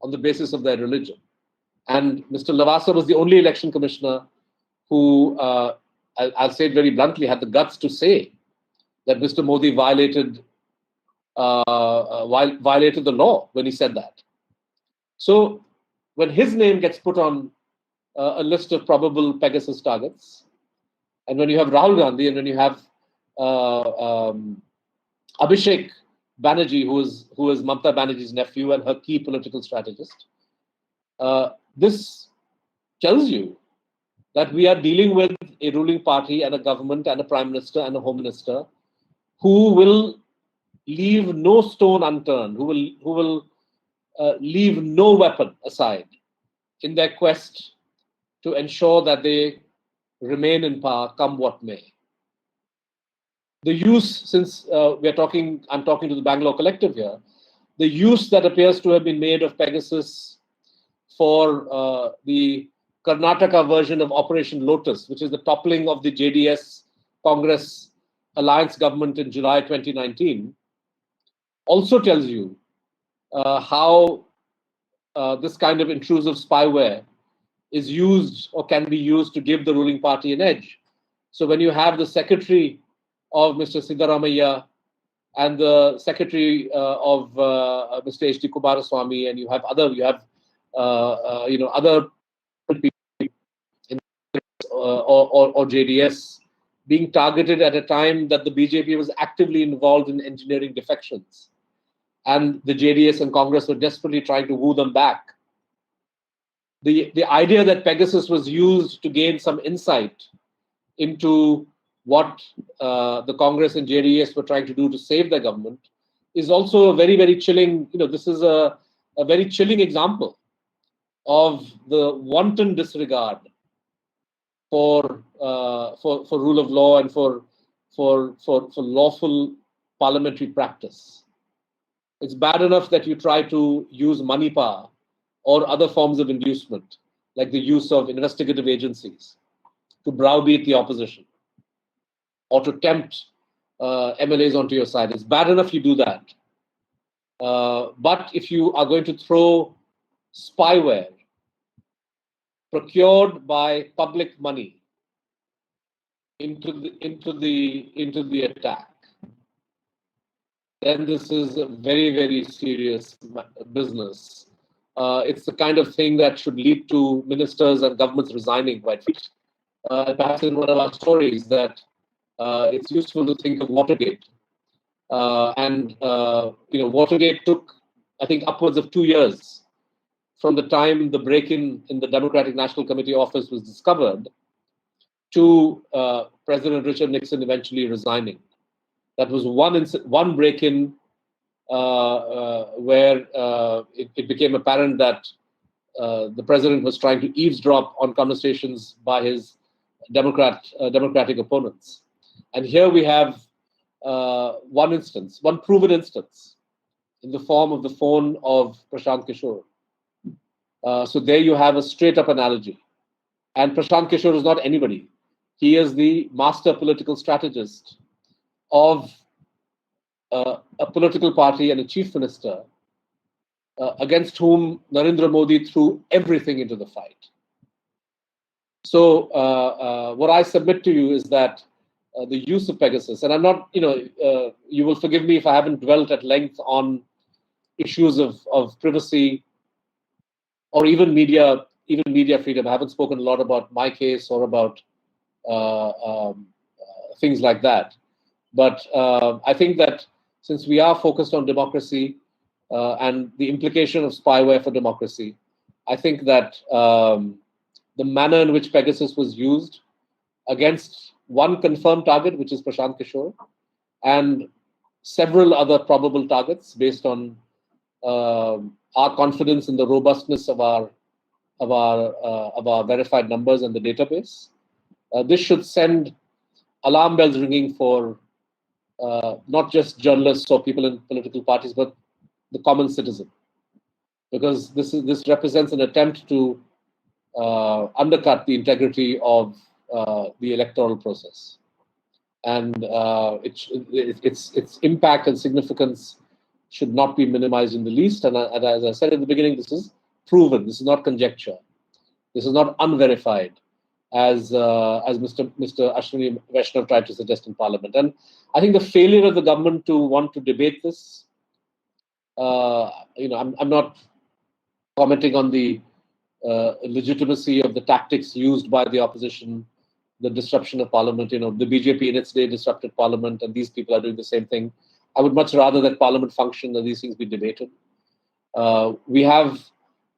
on the basis of their religion. And Mr. Lavasa was the only election commissioner who, I'll say it very bluntly, had the guts to say that Mr. Modi violated the law when he said that. So when his name gets put on a list of probable Pegasus targets, and when you have Rahul Gandhi, and when you have Abhishek Banerjee, who is Mamata Banerjee's nephew and her key political strategist, this tells you that we are dealing with a ruling party and a government and a prime minister and a home minister who will leave no stone unturned, who will leave no weapon aside in their quest to ensure that they remain in power, come what may. The use, since I'm talking to the Bangalore collective here, the use that appears to have been made of Pegasus for the Karnataka version of Operation Lotus, which is the toppling of the JDS Congress alliance government in July 2019, also tells you how this kind of intrusive spyware is used or can be used to give the ruling party an edge. So when you have the secretary of Mr. Siddaramaiah and the secretary of Mr. H.D. Kumaraswamy, and you have other people in, or JDS being targeted at a time that the BJP was actively involved in engineering defections, and the JDS and Congress were desperately trying to woo them back. The idea that Pegasus was used to gain some insight into what the Congress and JDS were trying to do to save their government is also a very, very chilling, this is a very chilling example of the wanton disregard for rule of law and for lawful parliamentary practice. It's bad enough that you try to use money power or other forms of inducement, like the use of investigative agencies to browbeat the opposition or to tempt MLAs onto your side. It's bad enough you do that. But if you are going to throw spyware procured by public money into the attack, then this is a very, very serious business. It's the kind of thing that should lead to ministers and governments resigning quite fast. Perhaps in one of our stories that it's useful to think of Watergate. Watergate took, I think, upwards of 2 years from the time the break-in in the Democratic National Committee office was discovered to President Richard Nixon eventually resigning. That was one break-in where it became apparent that the president was trying to eavesdrop on conversations by his Democratic opponents. And here we have one proven instance in the form of the phone of Prashant Kishore. So there you have a straight-up analogy. And Prashant Kishore is not anybody. He is the master political strategist of a political party and a chief minister against whom Narendra Modi threw everything into the fight. So what I submit to you is that the use of Pegasus, and I'm not, you will forgive me if I haven't dwelt at length on issues of privacy or even media freedom. I haven't spoken a lot about my case or about things like that. But I think that since we are focused on democracy and the implication of spyware for democracy, I think that the manner in which Pegasus was used against one confirmed target, which is Prashant Kishore, and several other probable targets based on our confidence in the robustness of our verified numbers and the database. This should send alarm bells ringing for not just journalists or people in political parties, but the common citizen, because this represents an attempt to undercut the integrity of the electoral process, and its impact and significance should not be minimized in the least. And as I said in the beginning, this is proven. This is not conjecture. This is not unverified, as Mr. Ashwini Vaishnav tried to suggest in Parliament. And I think the failure of the government to want to debate this, I'm not commenting on the legitimacy of the tactics used by the opposition, the disruption of Parliament. The BJP in its day disrupted Parliament, and these people are doing the same thing. I would much rather that Parliament function and these things be debated. But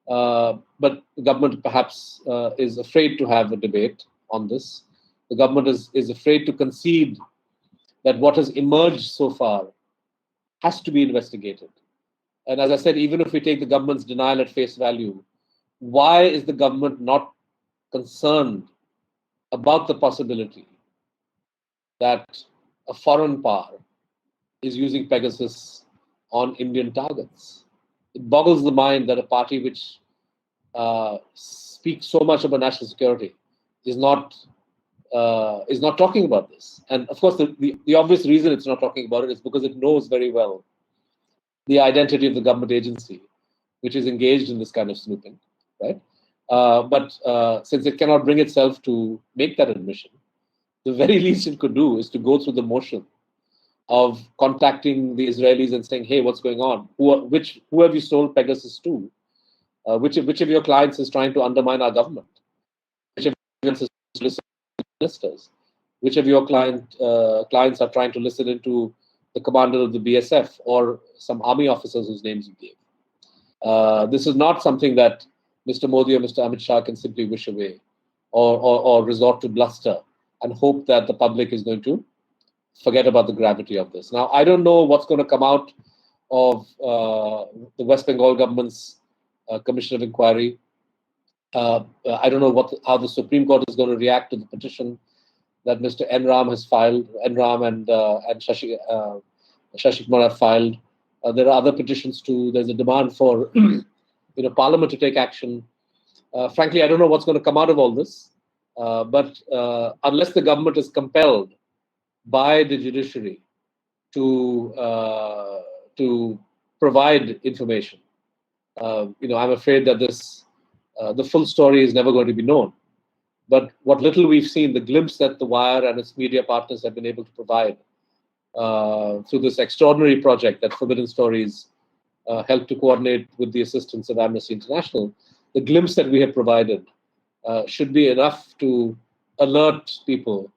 the government perhaps is afraid to have a debate on this. The government is afraid to concede that what has emerged so far has to be investigated. And as I said, even if we take the government's denial at face value, why is the government not concerned about the possibility that a foreign power is using Pegasus on Indian targets? It boggles the mind that a party which speaks so much about national security is not talking about this. And of course, the obvious reason it's not talking about it is because it knows very well the identity of the government agency which is engaged in this kind of snooping, right? But since it cannot bring itself to make that admission, the very least it could do is to go through the motion of contacting the Israelis and saying, "Hey, what's going on? Who have you sold Pegasus to? Which of your clients is trying to undermine our government? Which of your clients is listening to ministers? Which of your clients are trying to listen into the commander of the BSF or some army officers whose names you gave?" This is not something that Mr. Modi or Mr. Amit Shah can simply wish away or resort to bluster and hope that the public is going to forget about the gravity of this. Now, I don't know what's going to come out of the West Bengal government's Commission of Inquiry. I don't know how the Supreme Court is going to react to the petition that Mr. Enram has filed. Enram and Shashi Kumar have filed. There are other petitions too. There's a demand for Parliament to take action. Frankly, I don't know what's going to come out of all this. But unless the government is compelled by the judiciary to provide information, I'm afraid that the full story is never going to be known. But what little we've seen, the glimpse that The Wire and its media partners have been able to provide through this extraordinary project that Forbidden Stories helped to coordinate with the assistance of Amnesty International, the glimpse that we have provided should be enough to alert people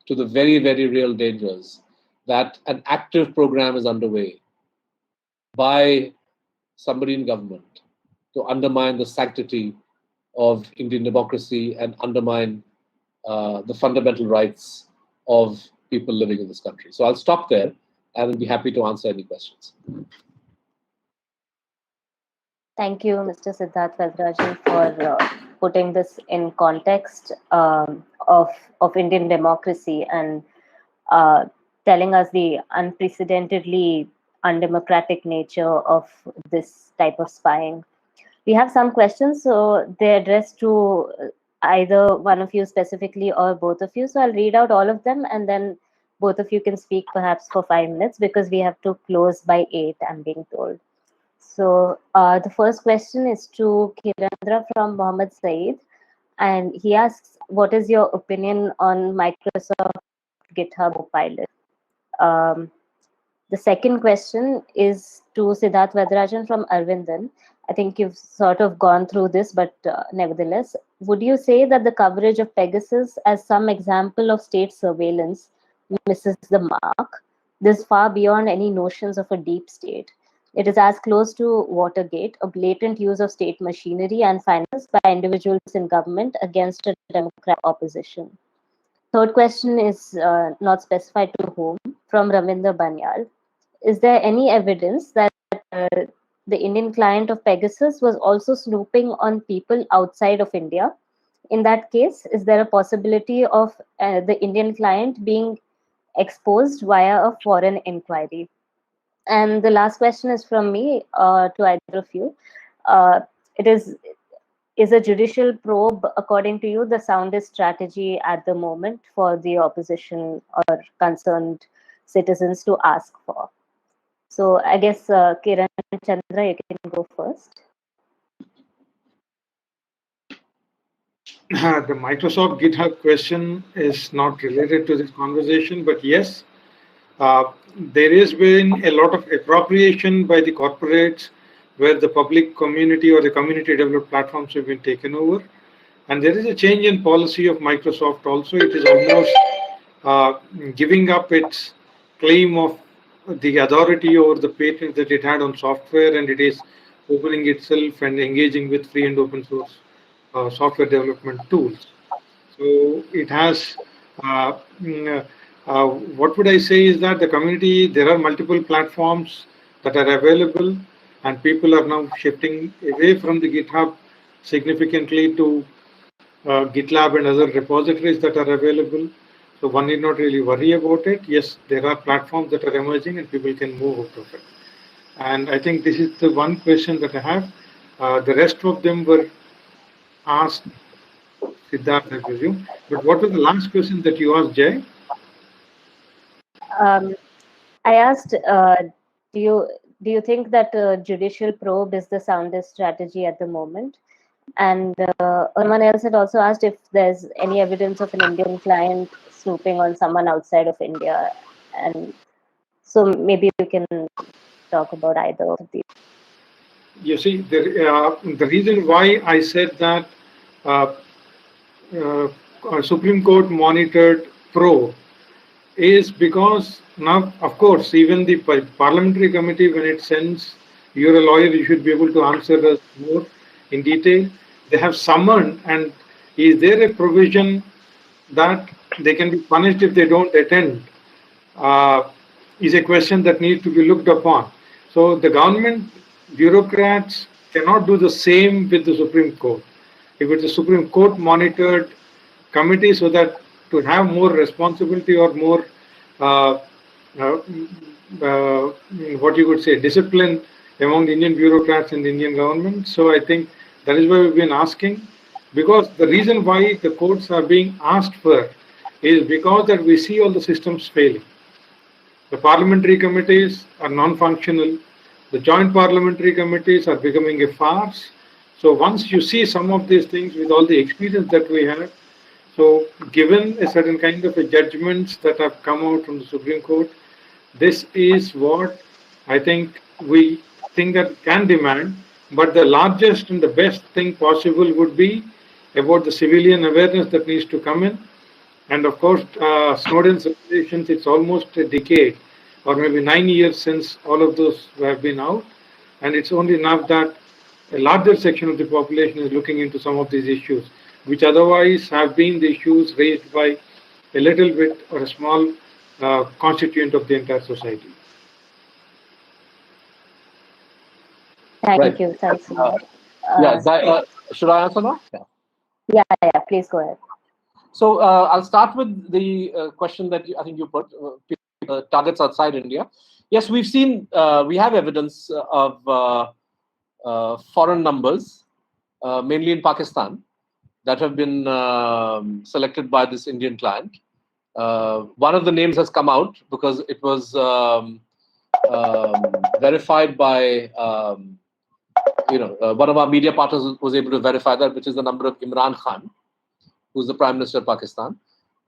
to the very, very real dangers that an active program is underway by somebody in government to undermine the sanctity of Indian democracy and undermine the fundamental rights of people living in this country. So I'll stop there and I'll be happy to answer any questions. Thank you, Mr. Siddharth Varadarajan, for putting this in context of Indian democracy and telling us the unprecedentedly undemocratic nature of this type of spying. We have some questions, so they're addressed to either one of you specifically or both of you. So I'll read out all of them and then both of you can speak perhaps for 5 minutes because we have to close by 8, I'm being told. So the first question is to Kiran from Mohammed Saeed, and he asks, what is your opinion on Microsoft GitHub Copilot? The second question is to Siddharth Varadarajan from Arvindan. I think you've sort of gone through this, but nevertheless, would you say that the coverage of Pegasus as some example of state surveillance misses the mark? This is far beyond any notions of a deep state. It is as close to Watergate, a blatant use of state machinery and finance by individuals in government against a democratic opposition. Third question is not specified to whom, from Ravinder Banyal. Is there any evidence that the Indian client of Pegasus was also snooping on people outside of India? In that case, is there a possibility of the Indian client being exposed via a foreign inquiry? And the last question is from me to either of you. It is a judicial probe, according to you, the soundest strategy at the moment for the opposition or concerned citizens to ask for? So I guess Kiran and Chandra, you can go first. The Microsoft GitHub question is not related to this conversation, but yes, there has been a lot of appropriation by the corporates where the public community or the community developed platforms have been taken over. And there is a change in policy of Microsoft also. It is almost giving up its claim of the authority over the patents that it had on software, and it is opening itself and engaging with free and open source software development tools. So it has, what would I say is that the community, there are multiple platforms that are available, and people are now shifting away from the GitHub significantly to GitLab and other repositories that are available. So one need not really worry about it. Yes, there are platforms that are emerging and people can move out of it. And I think this is the one question that I have. The rest of them were asked Siddharth, I presume. But what was the last question that you asked, Jay? I asked, do you think that judicial probe is the soundest strategy at the moment? And someone else had also asked if there's any evidence of an Indian client snooping on someone outside of India. And so maybe you can talk about either of these. You see, the reason why I said that Supreme Court monitored probe is because now, of course, even the parliamentary committee, when it sends, you're a lawyer, you should be able to answer us more in detail. They have summoned, and is there a provision that they can be punished if they don't attend? Is a question that needs to be looked upon. So the government bureaucrats cannot do the same with the Supreme Court. If it's a Supreme Court monitored committee, so that to have more responsibility or more what you could say discipline among the Indian bureaucrats and the Indian government. So I think that is why we've been asking, because the reason why the courts are being asked for is because that we see all the systems failing. The parliamentary committees are non-functional. The joint parliamentary committees are becoming a farce. So once you see some of these things with all the experience that we have, so given a certain kind of a judgments that have come out from the Supreme Court, this is what I think we think that can demand. But the largest and the best thing possible would be about the civilian awareness that needs to come in. And of course, Snowden's revelations, it's almost a decade or maybe 9 years since all of those have been out. And it's only enough that a larger section of the population is looking into some of these issues, which otherwise have been the issues raised by a little bit or a small constituent of the entire society. Thank you. Thanks a lot. Should I answer now? Yeah, please go ahead. So I'll start with the question that I think you put, targets outside India. Yes, we've seen, we have evidence of foreign numbers, mainly in Pakistan, that have been selected by this Indian client. One of the names has come out because it was verified by, one of our media partners was able to verify that, which is the number of Imran Khan, who's the Prime Minister of Pakistan.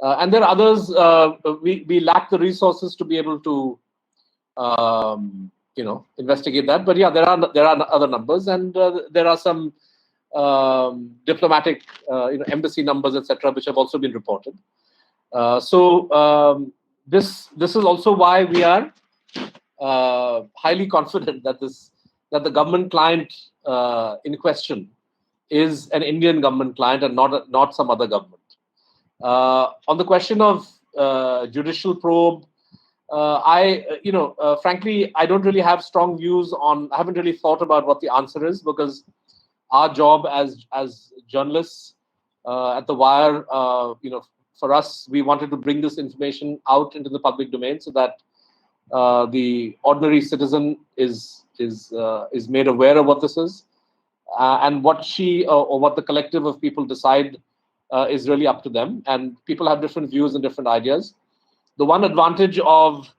And there are others, we lack the resources to be able to, investigate that. But yeah, there are other numbers, and there are some diplomatic, embassy numbers, etc., which have also been reported. So this is also why we are highly confident that the government client in question is an Indian government client and not some other government. On the question of judicial probe, frankly, I don't really have strong views on. I haven't really thought about what the answer is, because our job as journalists at the Wire, for us, we wanted to bring this information out into the public domain so that the ordinary citizen is made aware of what this is, and what she or what the collective of people decide is really up to them. And people have different views and different ideas. The one advantage of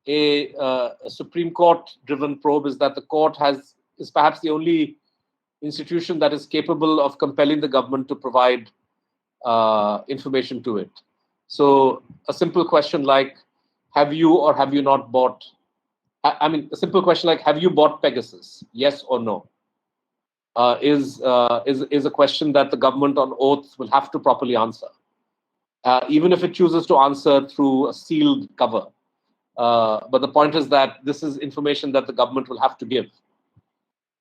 a Supreme Court-driven probe is that the court is perhaps the only institution that is capable of compelling the government to provide information to it. So a simple question like, have you or have you not bought? A simple question like, have you bought Pegasus? Yes or no? Is a question that the government on oath will have to properly answer, even if it chooses to answer through a sealed cover. But the point is that this is information that the government will have to give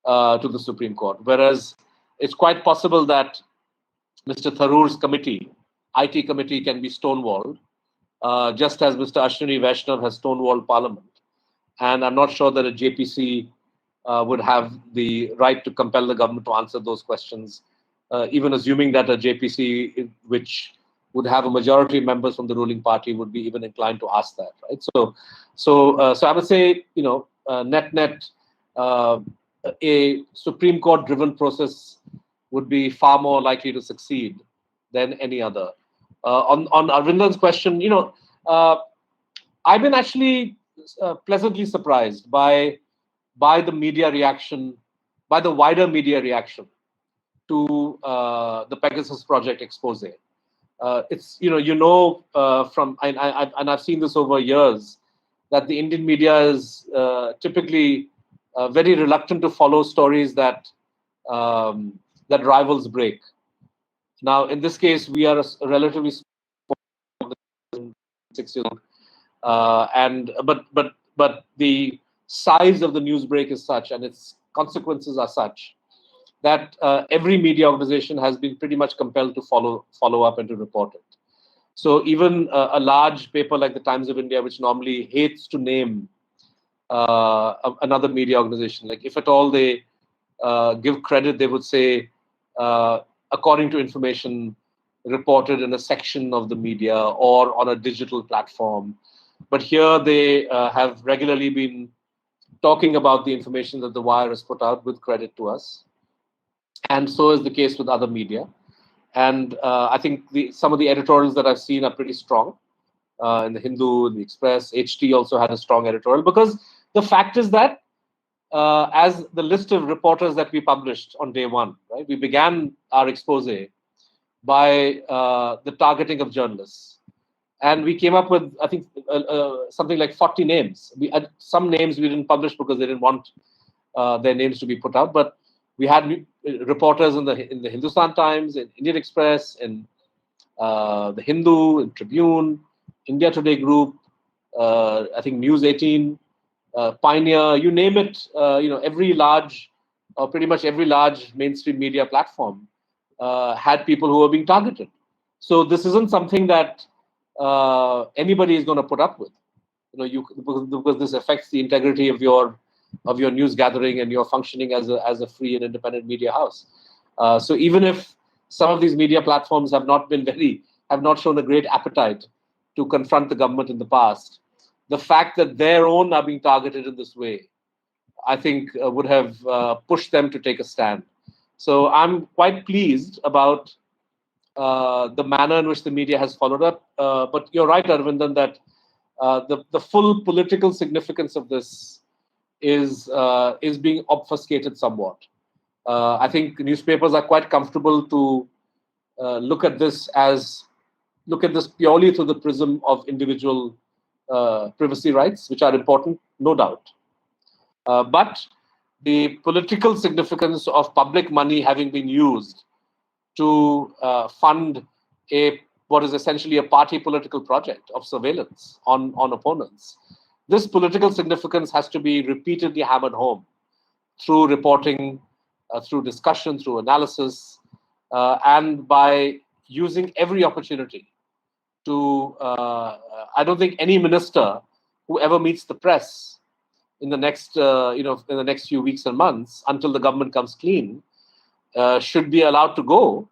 to the Supreme Court. Whereas it's quite possible that Mr. Tharoor's committee, IT committee, can be stonewalled, just as Mr. Ashwini Vaishnav has stonewalled Parliament. And I'm not sure that a JPC would have the right to compel the government to answer those questions, even assuming that a JPC, which would have a majority of members from the ruling party, would be even inclined to ask that, right? So I would say, net, a Supreme Court-driven process would be far more likely to succeed than any other. On Arvindan's question, I've been actually pleasantly surprised by the media reaction, by the wider media reaction to the Pegasus project expose. It's from and I've seen this over years, that the Indian media is typically very reluctant to follow stories that rivals break. Now, in this case, we are a relatively small, 6 years old, but the size of the news break is such, and its consequences are such, that every media organization has been pretty much compelled to follow up and to report it. So even a large paper like the Times of India, which normally hates to name another media organization, like if at all they give credit, they would say, according to information reported in a section of the media or on a digital platform. But here they have regularly been talking about the information that the Wire has put out with credit to us. And so is the case with other media. And I think some of the editorials that I've seen are pretty strong. In the Hindu, in the Express, HT also had a strong editorial, because the fact is that as the list of reporters that we published on day one, right, we began our expose by the targeting of journalists. And we came up with, I think, something like 40 names. We had some names we didn't publish because they didn't want their names to be put out. But we had reporters in the Hindustan Times, in Indian Express, in the Hindu, in Tribune, India Today Group, I think News 18, Pioneer, you name it. Every large, or pretty much every large mainstream media platform had people who were being targeted. So this isn't something that anybody is going to put up with, because this affects the integrity of your news gathering and your functioning as a free and independent media house. So even if some of these media platforms have not shown a great appetite to confront the government in the past, the fact that their own are being targeted in this way, I think would have pushed them to take a stand. So I'm quite pleased about the manner in which the media has followed up. But you're right, Arvindan, that the full political significance of this is being obfuscated somewhat. I think newspapers are quite comfortable to look at this purely through the prism of individual privacy rights, which are important, no doubt. But the political significance of public money having been used to fund what is essentially a party political project of surveillance on opponents. This political significance has to be repeatedly hammered home through reporting, through discussion, through analysis, and by using every opportunity to, I don't think any minister who ever meets the press in the next, in the next few weeks and months until the government comes clean, should be allowed to go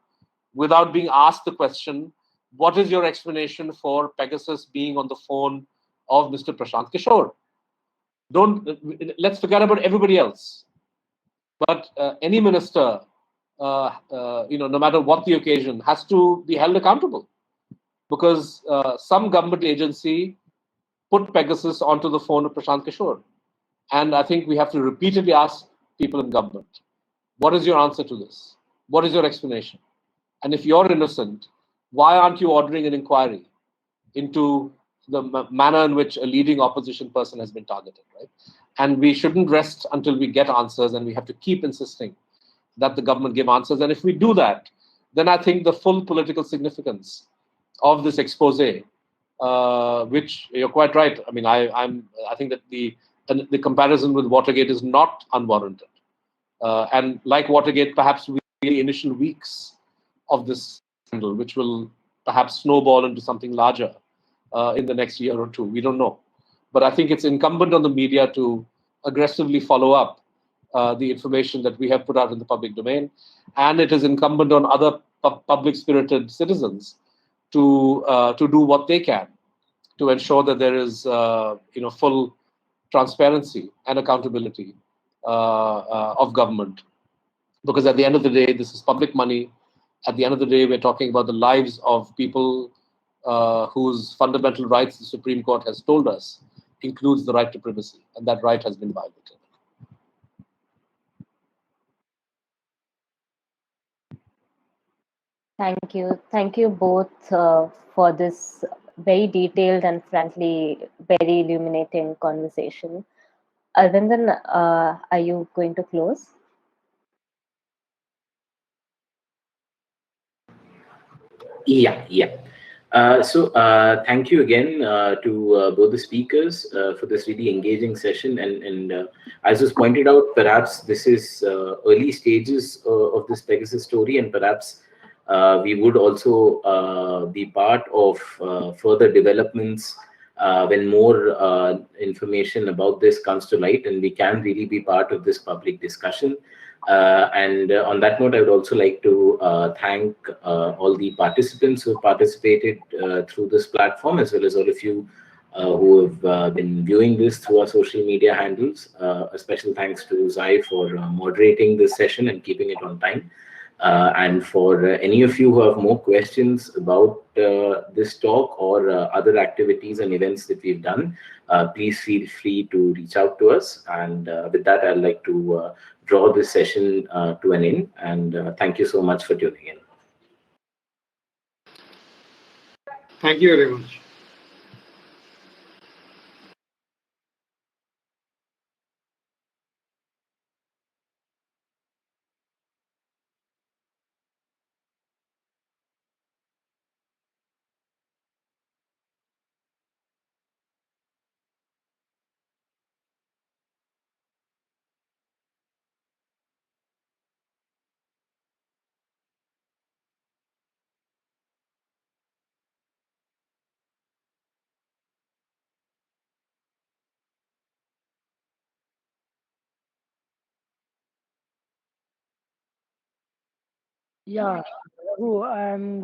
without being asked the question, what is your explanation for Pegasus being on the phone of Mr. Prashant Kishore? Let's forget about everybody else. But any minister, no matter what the occasion, has to be held accountable because some government agency put Pegasus onto the phone of Prashant Kishore. And I think we have to repeatedly ask people in government, what is your answer to this? What is your explanation? And if you're innocent, why aren't you ordering an inquiry into the manner in which a leading opposition person has been targeted, right? And we shouldn't rest until we get answers, and we have to keep insisting that the government give answers. And if we do that, then I think the full political significance of this expose, which you're quite right. I mean, I think that the comparison with Watergate is not unwarranted. And like Watergate, perhaps we the initial weeks of this scandal, which will perhaps snowball into something larger in the next year or two. We don't know. But I think it's incumbent on the media to aggressively follow up the information that we have put out in the public domain. And it is incumbent on other public-spirited citizens to do what they can to ensure that there is full transparency and accountability of government. Because at the end of the day, this is public money. At the end of the day, we're talking about the lives of people whose fundamental rights the Supreme Court has told us includes the right to privacy, and that right has been violated. Thank you. Thank you both for this very detailed and frankly very illuminating conversation. Arvindan, are you going to close? Yeah. Thank you again to both the speakers for this really engaging session. And as was pointed out, perhaps this is early stages of this Pegasus story, and perhaps we would also be part of further developments when more information about this comes to light, and we can really be part of this public discussion. And on that note, I would also like to thank all the participants who participated through this platform, as well as all of you who have been viewing this through our social media handles. A special thanks to Zai for moderating this session and keeping it on time. And for any of you who have more questions about this talk or other activities and events that we've done, please feel free to reach out to us. And with that, I'd like to draw this session to an end. And thank you so much for tuning in. Thank you very much. Yeah, Raghu, I'm